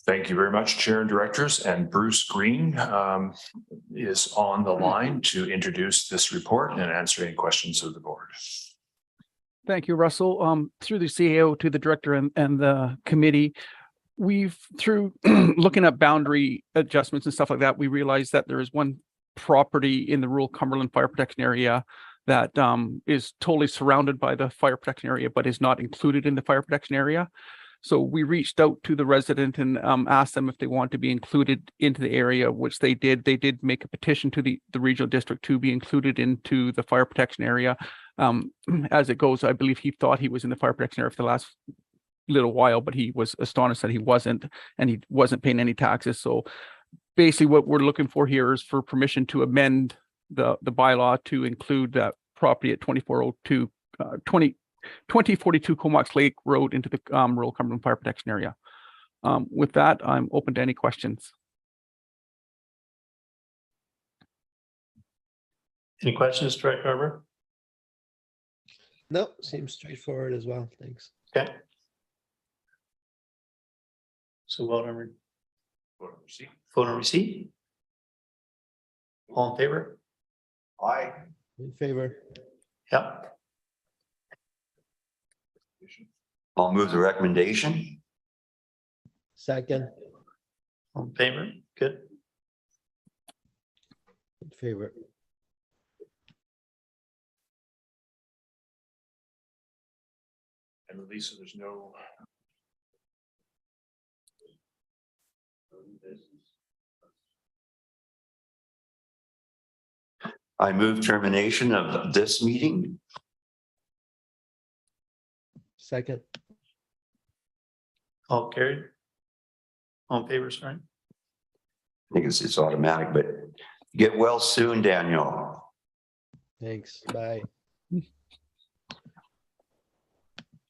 Thank you very much, Chair and Directors. And Bruce Green is on the line to introduce this report and answer any questions of the board. Thank you, Russell. Through the CAO to the director and the committee, we've, through looking at boundary adjustments and stuff like that, we realized that there is one property in the rural Cumberland fire protection area that is totally surrounded by the fire protection area, but is not included in the fire protection area. So we reached out to the resident and asked them if they want to be included into the area, which they did. They did make a petition to the regional district to be included into the fire protection area. As it goes, I believe he thought he was in the fire protection area for the last little while, but he was astonished that he wasn't, and he wasn't paying any taxes. So basically what we're looking for here is for permission to amend the bylaw to include that property at 2042 Comox Lake Road into the rural Cumberland fire protection area. With that, I'm open to any questions. Any questions, Director Harbour? No, seems straightforward as well. Thanks. Okay. So vote on receipt. Vote on receipt. All in favor? Aye. In favor. Yep. I'll move the recommendation. Second. All in favor? Good. In favor. And Lisa, there's no. I move termination of this meeting. Second. All carried. All in favor, sorry. I think it's automatic, but get well soon, Daniel. Thanks. Bye.